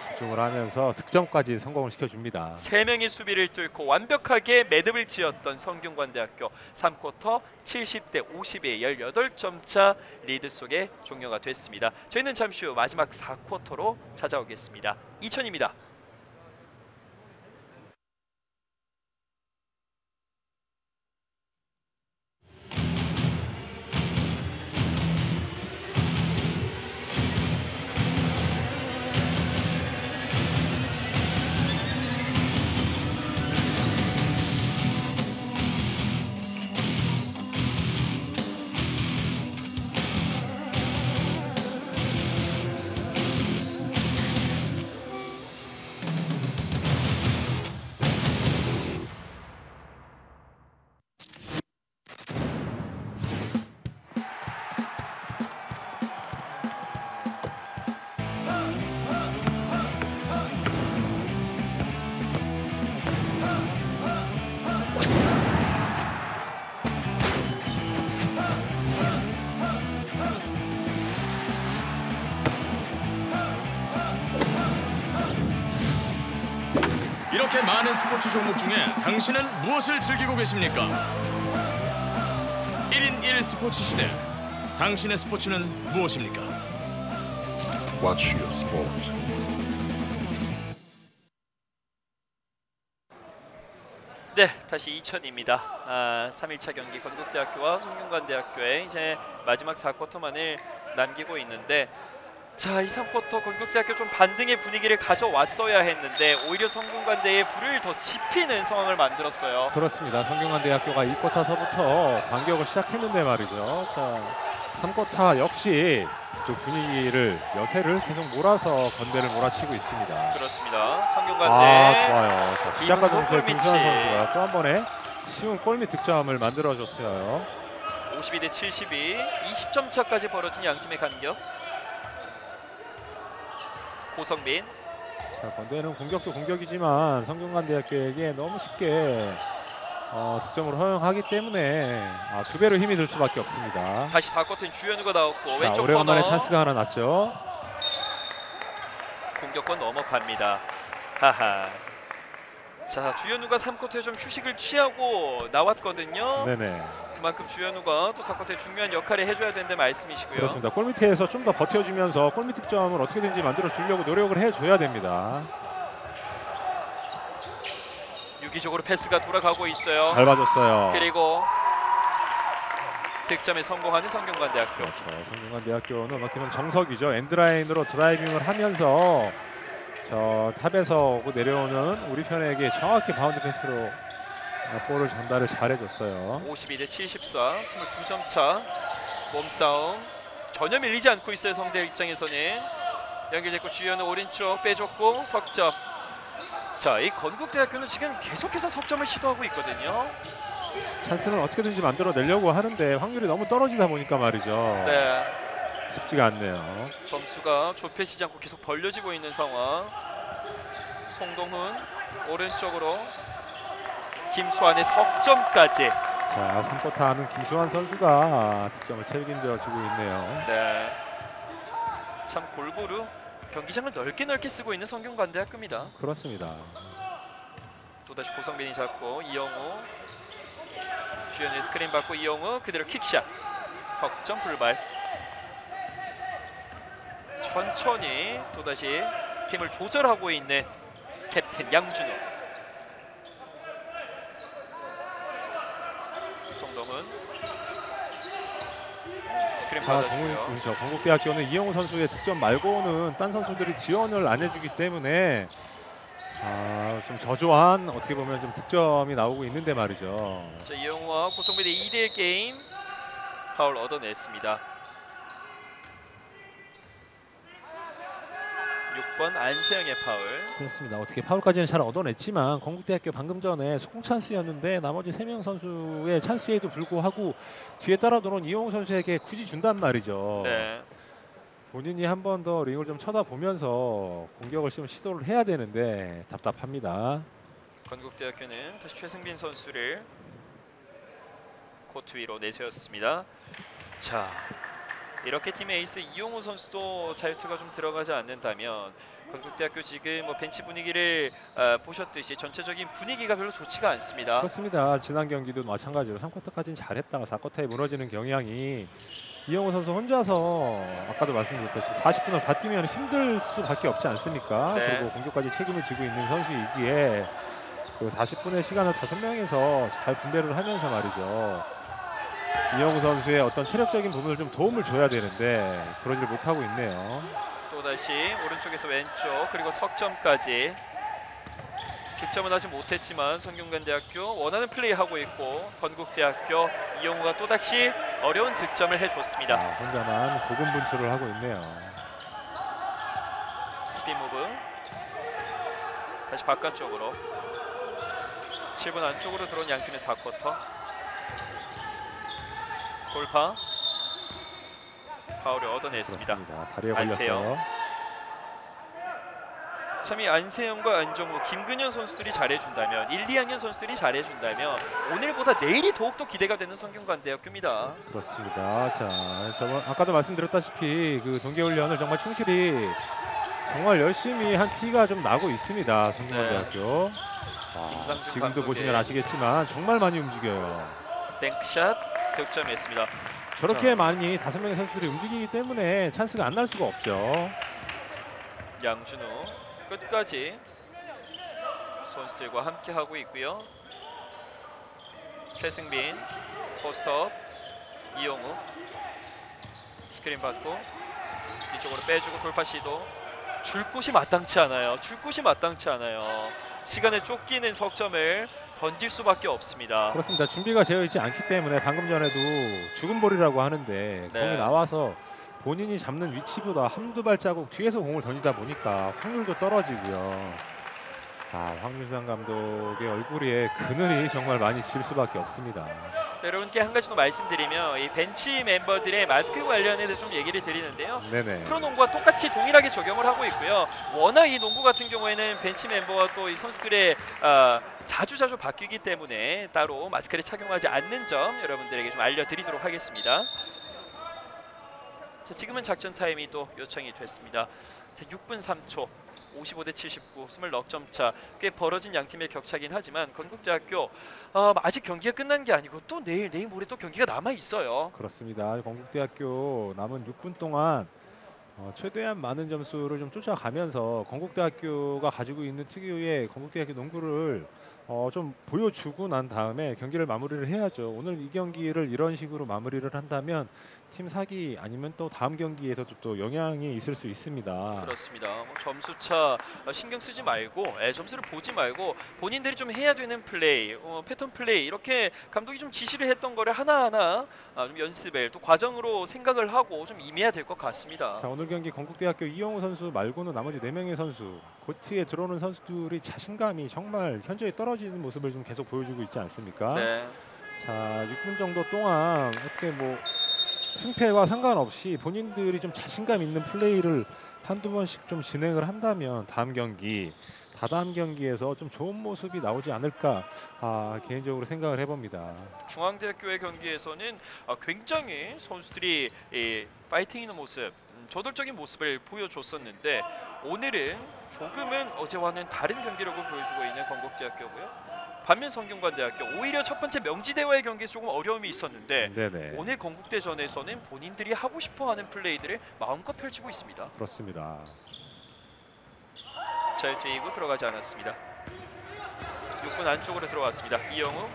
집중을 하면서 득점까지 성공을 시켜줍니다. 3명의 수비를 뚫고 완벽하게 매듭을 지었던 성균관대학교 3쿼터 70대 50의 18점 차 리드 속에 종료가 됐습니다. 저희는 잠시 후 마지막 4쿼터로 찾아오겠습니다. 이천입니다. 이렇게 많은 스포츠 종목 중에 당신은 무엇을 즐기고 계십니까? 1인 1 스포츠 시대. 당신의 스포츠는 무엇입니까? Watch your sport. 네, 다시 2000입니다. 3일차 경기 건국대학교와 성균관대학교의 이제 마지막 4쿼터만을 남기고 있는데, 자, 이 3쿼터 건국대학교 좀 반등의 분위기를 가져왔어야 했는데 오히려 성균관대에 불을 더 지피는 상황을 만들었어요. 그렇습니다. 성균관대학교가 2쿼터서부터 반격을 시작했는데 말이죠. 자, 3쿼터 역시 그 분위기를 여세를 계속 몰아서 건대를 몰아치고 있습니다. 그렇습니다. 성균관대 좋아요. 자, 시작과 동시에 골밑이. 김수환 선수가 또 한 번에 쉬운 골밑 득점을 만들어줬어요. 52대 72, 20점 차까지 벌어진 양 팀의 간격. 고성민. 자, 건대는 공격도 공격이지만 성균관대학교에게 너무 쉽게 득점을 허용하기 때문에 두 배로 힘이 들 수밖에 없습니다. 다시 4쿼터인 주현우가 나왔고 자, 왼쪽 오래간만에 코너. 찬스가 하나 났죠. 공격권 넘어갑니다. 하하. 자, 주현우가 3쿼터에 좀 휴식을 취하고 나왔거든요. 네네. 그만큼 주현우가 또 4쿼터에 중요한 역할을 해줘야 되는데 말씀이시고요. 그렇습니다. 골밑에서 좀 더 버텨주면서 골밑 득점을 어떻게든지 만들어 주려고 노력을 해줘야 됩니다. 유기적으로 패스가 돌아가고 있어요. 잘 봐줬어요. 그리고 득점에 성공하는 성균관대학교. 그렇죠. 성균관대학교는 어떻게 보면 정석이죠. 엔드라인으로 드라이빙을 하면서 저 탑에서 내려오는 우리 편에게 정확히 바운드 패스로 볼을 전달을 잘해줬어요. 52대 74, 22점 차. 몸싸움 전혀 밀리지 않고 있어요. 성대 입장에서는. 연결됐고 주현우 오른쪽 빼줬고 석점. 자, 이 건국대학교는 지금 계속해서 석점을 시도하고 있거든요. 찬스는 어떻게든지 만들어내려고 하는데 확률이 너무 떨어지다 보니까 말이죠. 네, 쉽지가 않네요. 점수가 좁혀지지 않고 계속 벌려지고 있는 상황. 송동훈 오른쪽으로 김수환의 석점까지. 자, 3쿼터 하는 김수환 선수가 득점을 책임져 주고 있네요. 네, 참 골고루 경기장을 넓게 쓰고 있는 성균관대학교입니다. 그렇습니다. 또다시 고성빈이 잡고 이영우, 주현우의 스크린 받고 이영우 그대로 킥샷. 석점 불발. 천천히 또다시 팀을 조절하고 있는 캡틴 양준호. 송동훈 스크린 받아주고요. 그렇죠. 건국대학교는 이영우 선수의 득점 말고는 딴 선수들이 지원을 안 해주기 때문에 좀 저조한 어떻게 보면 좀 득점이 나오고 있는데 말이죠. 자, 이영우와 고성빈의 2대1 게임. 파울 얻어냈습니다. 6번 안세영의 파울. 그렇습니다. 어떻게 파울까지는 잘 얻어냈지만 건국대학교 방금 전에 속공 찬스였는데 나머지 3명 선수의 찬스에도 불구하고 뒤에 따라 들어온 이영우 선수에게 굳이 준단 말이죠. 네. 본인이 한 번 더 링을 좀 쳐다보면서 공격을 좀 시도를 해야 되는데 답답합니다. 건국대학교는 다시 최승빈 선수를 코트 위로 내세웠습니다. 자, 이렇게 팀의 에이스 이용우 선수도 자유투가 좀 들어가지 않는다면 건국대학교 지금 벤치 분위기를 보셨듯이 전체적인 분위기가 별로 좋지가 않습니다. 그렇습니다. 지난 경기도 마찬가지로 3쿼터까지는 잘했다가 4쿼터에 무너지는 경향이 이영우 선수 혼자서 아까도 말씀드렸다시피 40분을 다 뛰면 힘들 수밖에 없지 않습니까? 네. 그리고 공격까지 책임을 지고 있는 선수이기에 그 40분의 시간을 5명에서 잘 분배를 하면서 말이죠. 이영우 선수의 어떤 체력적인 부분을 좀 도움을 줘야 되는데 그러지를 못하고 있네요. 또다시 오른쪽에서 왼쪽 그리고 석점까지. 득점은 하지 못했지만 성균관대학교 원하는 플레이하고 있고 건국대학교 이영우가 또다시 어려운 득점을 해줬습니다. 자, 혼자만 고군분투를 하고 있네요. 스핀 무브. 다시 바깥쪽으로. 7분 안쪽으로 들어온 양팀의 4쿼터. 돌파. 파울을 얻어냈습니다. 그렇습니다. 다리에 안세영. 걸렸어요. 참 이 안세영과 안정우, 김근현 선수들이 잘해준다면 1, 2학년 선수들이 잘해준다면 오늘보다 내일이 더욱더 기대가 되는 성균관대학교입니다. 그렇습니다. 자, 저번 아까도 말씀드렸다시피 그 동계훈련을 정말 충실히 정말 열심히 한 티가 좀 나고 있습니다. 성균관대학교. 김상준 지금도 감독의- 보시면 아시겠지만 정말 많이 움직여요. 뱅크샷 득점했습니다. 저렇게 자. 많이 5명의 선수들이 움직이기 때문에 찬스가 안 날 수가 없죠. 양준우 끝까지 선수들과 함께 하고 있고요. 최승빈, 포스트업, 이용우 스크린 받고 뒤쪽으로 빼주고 돌파 시도. 줄 곳이 마땅치 않아요. 줄 곳이 마땅치 않아요. 시간에 쫓기는 석점을 던질 수밖에 없습니다. 그렇습니다. 준비가 되어 있지 않기 때문에 방금 전에도 죽은 볼이라고 하는데 네. 공이 나와서 본인이 잡는 위치보다 한두 발자국 뒤에서 공을 던지다 보니까 확률도 떨어지고요. 황준상 감독의 얼굴에 그늘이 정말 많이 질 수밖에 없습니다. 여러분께 한 가지 더 말씀드리면 이 벤치 멤버들의 마스크 관련해서 좀 얘기를 드리는데요. 네네. 프로농구와 똑같이 동일하게 적용을 하고 있고요. 워낙 이 농구 같은 경우에는 벤치 멤버와 또 이 선수들의 자주 바뀌기 때문에 따로 마스크를 착용하지 않는 점 여러분들에게 좀 알려드리도록 하겠습니다. 자, 지금은 작전 타임이 또 요청이 됐습니다. 자, 6분 3초. 55대 79, 20넉점 차. 꽤 벌어진 양 팀의 격차긴 하지만 건국대학교 아직 경기가 끝난 게 아니고 또 내일 모레 또 경기가 남아 있어요. 그렇습니다. 건국대학교 남은 6분 동안 최대한 많은 점수를 좀 쫓아가면서 건국대학교가 가지고 있는 특유의 건국대학교 농구를 좀 보여주고 난 다음에 경기를 마무리를 해야죠. 오늘 이 경기를 이런 식으로 마무리를 한다면 팀 사기 아니면 또 다음 경기에서도 또 영향이 있을 수 있습니다. 그렇습니다. 뭐 점수차 신경 쓰지 말고 점수를 보지 말고 본인들이 좀 해야 되는 플레이, 패턴 플레이 이렇게 감독이 좀 지시를 했던 거를 하나하나 좀 연습을 또 과정으로 생각을 하고 좀 임해야 될 것 같습니다. 자, 오늘 경기 건국대학교 이영우 선수 말고는 나머지 4명의 선수 코트에 들어오는 선수들이 자신감이 정말 현저히 떨어지는 모습을 좀 계속 보여주고 있지 않습니까? 네. 자, 6분 정도 동안 어떻게 뭐 승패와 상관없이 본인들이 좀 자신감 있는 플레이를 한두 번씩 좀 진행을 한다면 다음 경기, 다다음 경기에서 좀 좋은 모습이 나오지 않을까 개인적으로 생각을 해봅니다. 중앙대학교의 경기에서는 굉장히 선수들이 파이팅 있는 모습, 저돌적인 모습을 보여줬었는데 오늘은 조금은 어제와는 다른 경기력을 보여주고 있는 건국대학교고요. 반면 성균관대학교 오히려 첫 번째 명지대와의 경기에서 조금 어려움이 있었는데 네네. 오늘 건국대전에서는 본인들이 하고 싶어하는 플레이들을 마음껏 펼치고 있습니다. 그렇습니다. 잘 뛰고 들어가지 않았습니다. 6분 안쪽으로 들어왔습니다. 이영우,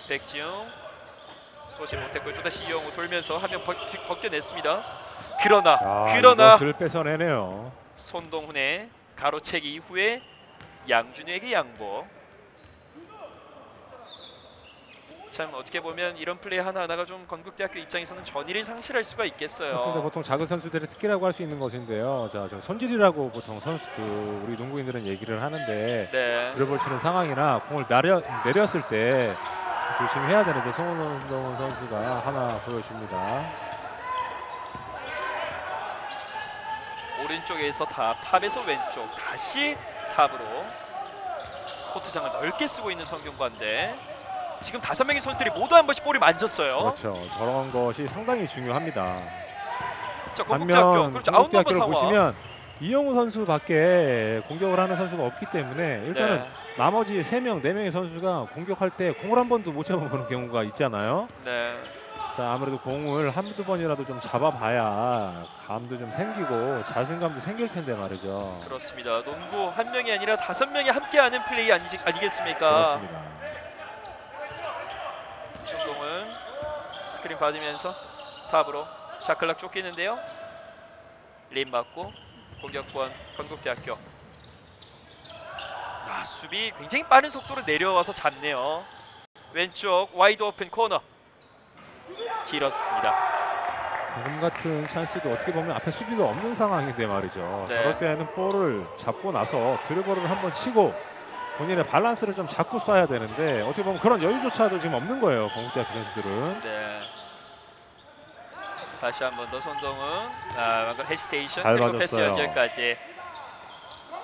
백지웅 쏘지 못했고 또다시 이영우 돌면서 한 명 벗겨냈습니다. 그러나 이것을 뺏어내네요. 손동훈의 가로채기 이후에 양준혁에게 양보. 참 어떻게 보면 이런 플레이 하나하나가 좀 건국대학교 입장에서는 전의를 상실할 수가 있겠어요. 그렇습니다. 보통 작은 선수들의 특기라고 할 수 있는 것인데요. 자, 저 손질이라고 보통 우리 농구인들은 얘기를 하는데 네. 드리블 치는 상황이나 공을 내렸을 때 조심해야 되는데 송동훈 선수가 하나 보여줍니다. 오른쪽에서 탑에서 왼쪽 다시 탑으로 코트장을 넓게 쓰고 있는 성균관대. 지금 5명의 선수들이 모두 한 번씩 볼을 만졌어요. 그렇죠. 저런 것이 상당히 중요합니다. 자, 건국대학교 그렇죠. 아웃넘버 건국대학교를 상황. 보시면 이영우 선수밖에 공격을 하는 선수가 없기 때문에 일단은 네. 나머지 3명, 4명의 선수가 공격할 때 공을 한 번도 못 잡아보는 경우가 있잖아요. 네. 자, 아무래도 공을 한두 번이라도 좀 잡아봐야 감도 좀 생기고 자신감도 생길 텐데 말이죠. 그렇습니다. 농구 한 명이 아니라 5명이 함께하는 플레이 아니겠습니까? 그렇습니다. 손동훈 스크린 받으면서 탑으로 샤클락 쫓기는데요. 림 맞고 공격권 건국대학교. 수비 굉장히 빠른 속도로 내려와서 잡네요. 왼쪽 와이드 오픈 코너 길었습니다. 방금 같은 찬스도 어떻게 보면 앞에 수비가 없는 상황인데 말이죠. 네. 저럴 때는 볼을 잡고 나서 드리블을 한번 치고 본인의 밸런스를 좀 잡고 쏴야 되는데 어떻게 보면 그런 여유조차도 지금 없는 거예요. 건국대학교 선수들은. 네. 다시 한 번 더 손동훈. 방금 헤시테이션 잘 그리고 패스 맞았어요. 연결까지.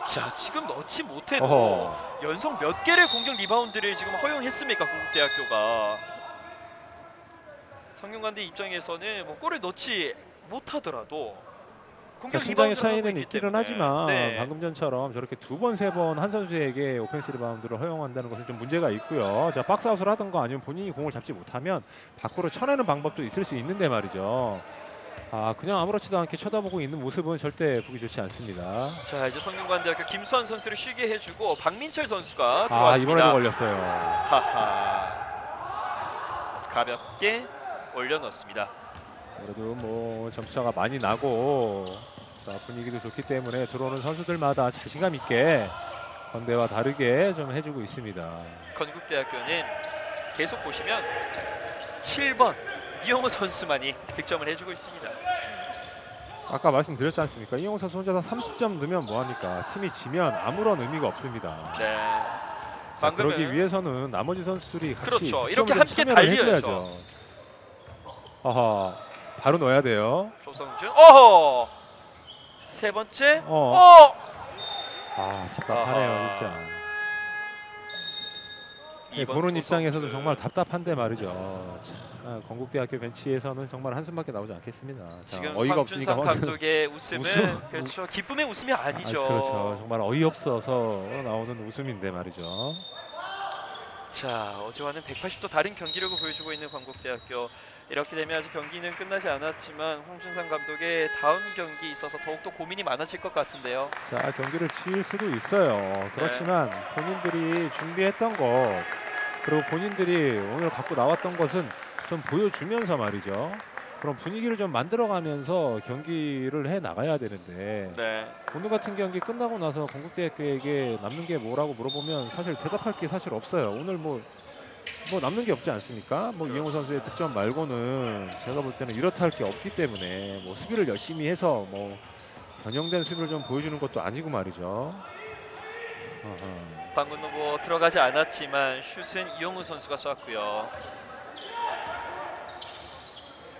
자, 지금 넣지 못해도 어허. 연속 몇 개의 공격 리바운드를 지금 허용했습니까? 건국대학교가. 성균관대 입장에서는 뭐 골을 넣지 못하더라도 공격 신장의 리바운드를 하고 차이는 있기 있기는 때문에. 하지만 네. 방금 전처럼 저렇게 2번, 3번 한 선수에게 오펜스 리바운드를 허용한다는 것은 좀 문제가 있고요. 자, 박스아웃을 하든가 아니면 본인이 공을 잡지 못하면 밖으로 쳐내는 방법도 있을 수 있는데 말이죠. 아, 그냥 아무렇지도 않게 쳐다보고 있는 모습은 절대 보기 좋지 않습니다. 자, 이제 성균관대학교 김수환 선수를 쉬게 해주고 박민철 선수가 아, 들어왔습니다. 이번에도 걸렸어요. 하하. 가볍게 올려놓습니다. 그래도 뭐 점수차가 많이 나고 자, 분위기도 좋기 때문에 들어오는 선수들마다 자신감 있게 건대와 다르게 좀 해주고 있습니다. 건국대학교는 계속 보시면 7번 이용호 선수만이 득점을 해주고 있습니다. 아까 말씀드렸지 않습니까? 이용호 선수 혼자서 30점 넣으면 뭐합니까? 팀이 지면 아무런 의미가 없습니다. 네. 자, 방금은 그러기 위해서는 나머지 선수들이 같이 그렇죠. 득점을 이렇게 좀 함께 참여를 달려야죠. 해줘야죠. 아하, 바로 넣어야 돼요. 조성준, 어허, 세 번째, 아, 답답하네요 아하. 진짜. 네, 이번 보는 입장에서도 조성준. 정말 답답한데 말이죠. 참, 건국대학교 벤치에서는 정말 한숨밖에 나오지 않겠습니다. 자, 지금 어이가 없으니까 황준상 감독의 웃음은 웃음? 그렇죠. 기쁨의 웃음이 아니죠. 그렇죠. 정말 어이없어서 나오는 웃음인데 말이죠. 자, 어제와는 180도 다른 경기력을 보여주고 있는 건국대학교. 이렇게 되면 아직 경기는 끝나지 않았지만 황준상 감독의 다음 경기에 있어서 더욱더 고민이 많아질 것 같은데요. 자, 경기를 지을 수도 있어요. 그렇지만 본인들이 준비했던 것 그리고 본인들이 오늘 갖고 나왔던 것은 좀 보여주면서 말이죠. 그런 분위기를 좀 만들어가면서 경기를 해 나가야 되는데 네. 오늘 같은 경기 끝나고 나서 건국대학교에게 남는 게 뭐라고 물어보면 사실 대답할 게 사실 없어요. 오늘 뭐 남는 게 없지 않습니까? 뭐 이용호 선수의 득점 말고는 제가 볼 때는 이렇다 할 게 없기 때문에 뭐 수비를 열심히 해서 뭐 변형된 수비를 좀 보여주는 것도 아니고 말이죠. 방금도 뭐 들어가지 않았지만 슛은 이용우 선수가 쐈고요.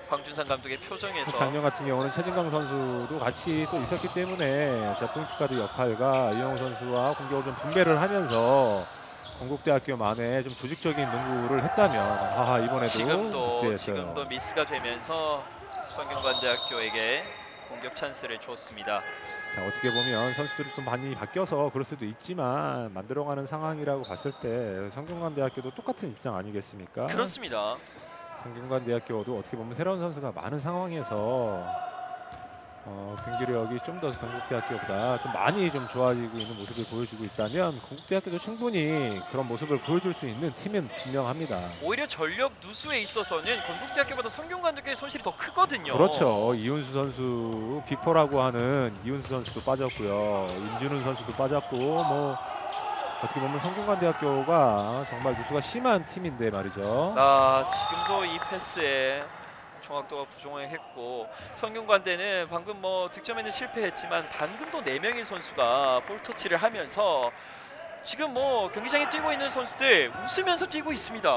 황준상 감독의 표정에서 작년 같은 경우는 최진강 선수도 같이 또 있었기 때문에 자, 포인트 가드 역할과 이용호 선수와 공격을 좀 분배를 하면서 건국대학교만의 좀 조직적인 농구를 했다면 이번에도 지금도 미스가 되면서 성균관대학교에게 공격 찬스를 줬습니다. 자, 어떻게 보면 선수들이 좀 많이 바뀌어서 그럴 수도 있지만 만들어가는 상황이라고 봤을 때 성균관대학교도 똑같은 입장 아니겠습니까? 그렇습니다. 성균관대학교도 어떻게 보면 새로운 선수가 많은 상황에서 경기력이 좀 더 건국대학교보다 좀 많이 좀 좋아지고 있는 모습을 보여주고 있다면 건국대학교도 충분히 그런 모습을 보여줄 수 있는 팀은 분명합니다. 오히려 전력 누수에 있어서는 건국대학교보다 성균관대학교의 손실이 더 크거든요. 그렇죠. 이훈수 선수 빅4라고 하는 이훈수 선수도 빠졌고요. 임준훈 선수도 빠졌고 뭐 어떻게 보면 성균관대학교가 정말 누수가 심한 팀인데 말이죠. 지금도 이 패스에 정확도가 부족했고 성균관대는 방금 뭐 득점에는 실패했지만 방금도 4명의 선수가 볼 터치를 하면서 지금 뭐 경기장에 뛰고 있는 선수들 웃으면서 뛰고 있습니다.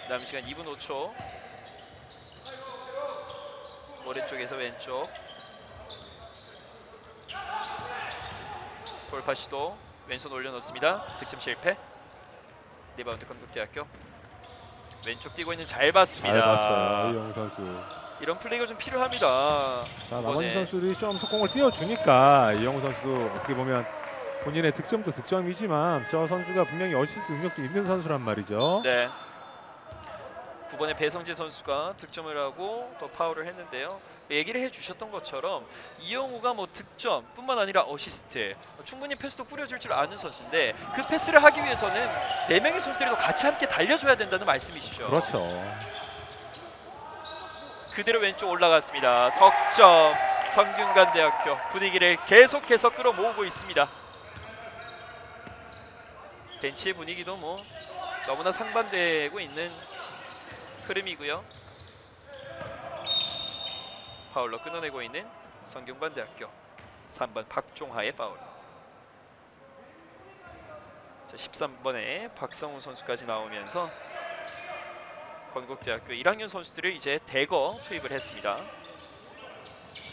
남은 시간 2분 5초. 오른쪽에서 왼쪽 돌파 시도 왼손 올려놓습니다. 득점 실패. 리바운드 건국대학교. 왼쪽 뛰고 있는 잘 봤습니다. 잘 봤어요, 이용 선수. 이런 플레이가 좀 필요합니다. 자, 나머지 선수들이 좀 속공을 띄워주니까 이용 선수도 어떻게 보면 본인의 득점도 득점이지만 저 선수가 분명히 어시스트 능력도 있는 선수란 말이죠. 네. 9번의 배성재 선수가 득점을 하고 또 파울을 했는데요. 얘기를 해주셨던 것처럼 이영우가 뭐 득점뿐만 아니라 어시스트 충분히 패스도 뿌려줄 줄 아는 선수인데 그 패스를 하기 위해서는 4명의 선수들이 같이 함께 달려줘야 된다는 말씀이시죠. 그렇죠. 그대로 왼쪽 올라갔습니다. 석점. 성균관대학교 분위기를 계속해서 끌어모으고 있습니다. 벤치의 분위기도 뭐 너무나 상반되고 있는 흐름이고요. 파울로 끊어내고 있는 성균관대학교 3번 박종하의 파울. 자, 13번에 박성우 선수까지 나오면서 건국대학교 1학년 선수들을 이제 대거 투입을 했습니다.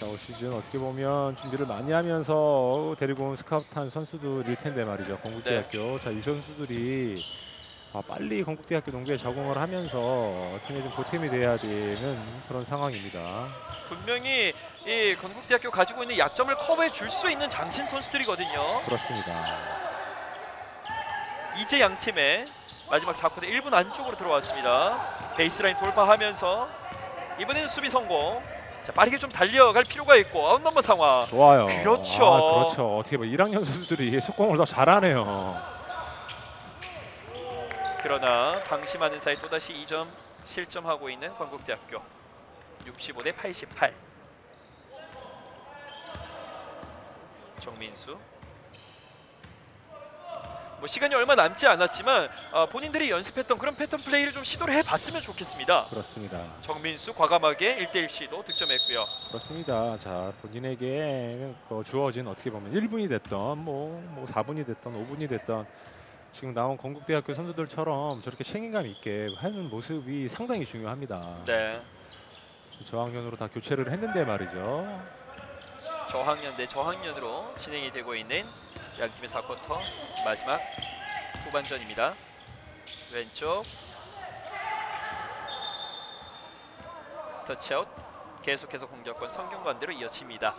자, 올 시즌 어떻게 보면 준비를 많이 하면서 데리고 온 스카우트한 선수들일 텐데 말이죠. 건국대학교. 자, 이 선수들이 빨리 건국대학교 농구에 적응을 하면서 팀에 좀 보탬이 돼야 되는 그런 상황입니다. 분명히 이 건국대학교 가지고 있는 약점을 커버해 줄 수 있는 장신 선수들이거든요. 그렇습니다. 이제 양 팀의 마지막 4쿼터 1분 안쪽으로 들어왔습니다. 베이스라인 돌파하면서 이번에는 수비 성공. 자, 빠르게 좀 달려갈 필요가 있고 아웃넘버 상황. 좋아요. 그렇죠. 그렇죠. 어떻게 보면 1학년 선수들이 속공을 더 잘하네요. 그러나 방심하는 사이 또다시 2점 실점하고 있는 건국대학교. 65대 88. 정민수. 뭐 시간이 얼마 남지 않았지만 본인들이 연습했던 그런 패턴 플레이를 좀 시도를 해봤으면 좋겠습니다. 그렇습니다. 정민수 과감하게 1대1 시도 득점했고요. 그렇습니다. 자, 본인에게 주어진 어떻게 보면 1분이 됐던 뭐 4분이 됐던 5분이 됐던 지금 나온 건국대학교 선수들처럼 저렇게 책임감 있게 하는 모습이 상당히 중요합니다. 네. 저학년으로 다 교체를 했는데 말이죠. 저학년 대 저학년으로 진행이 되고 있는 양팀의 4쿼터 마지막 후반전입니다. 왼쪽 터치아웃. 계속해서 공격권 성균관대로 이어집니다.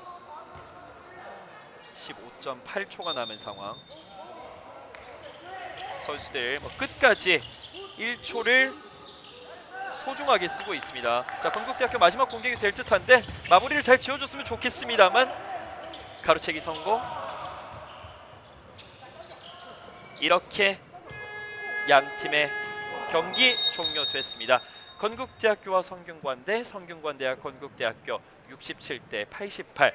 15.8초가 남은 상황. 선수들 끝까지 1초를 소중하게 쓰고 있습니다. 자, 건국대학교 마지막 공격이 될 듯한데 마무리를 잘 지어줬으면 좋겠습니다만 가로채기 성공. 이렇게 양 팀의 경기 종료됐습니다. 건국대학교와 성균관대, 성균관대와 건국대학교 67대 88.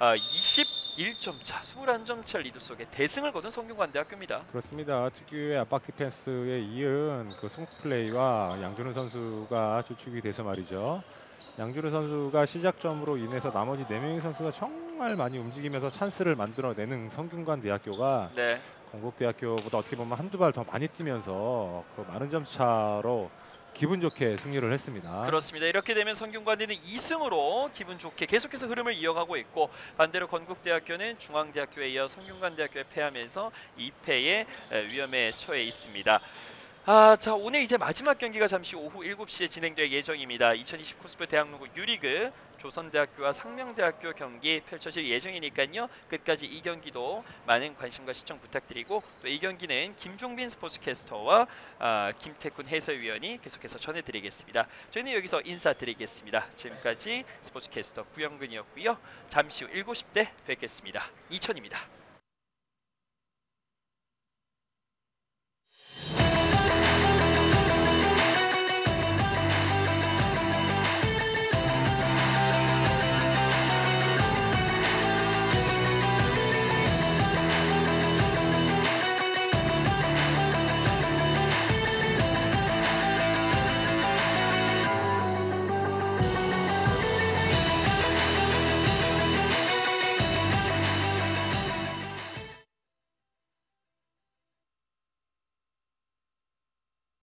21점 차, 21점 차 리드 속에 대승을 거둔 성균관대학교입니다. 그렇습니다. 특유의 압박 디펜스에 이은 그 송구 플레이와 양준우 선수가 주축이 돼서 말이죠. 양준우 선수가 시작점으로 인해서 나머지 4명의 선수가 정말 많이 움직이면서 찬스를 만들어내는 성균관대학교가 네. 건국대학교보다 어떻게 보면 한두 발 더 많이 뛰면서 그 많은 점 차로 기분 좋게 승리를 했습니다. 그렇습니다. 이렇게 되면 성균관대는 2승으로 기분 좋게 계속해서 흐름을 이어가고 있고, 반대로 건국대학교는 중앙대학교에 이어 성균관대학교에 패하면서 2패의 위험에 처해 있습니다. 자, 오늘 이제 마지막 경기가 잠시 오후 7시에 진행될 예정입니다. 2029 스포 대학농구 유리그 조선대학교와 상명대학교 경기 펼쳐질 예정이니까요. 끝까지 이 경기도 많은 관심과 시청 부탁드리고, 또 이 경기는 김종빈 스포츠캐스터와 김태훈 해설위원이 계속해서 전해드리겠습니다. 저희는 여기서 인사드리겠습니다. 지금까지 스포츠캐스터 구영근이었고요. 잠시 후 7시 때 뵙겠습니다. 이천입니다.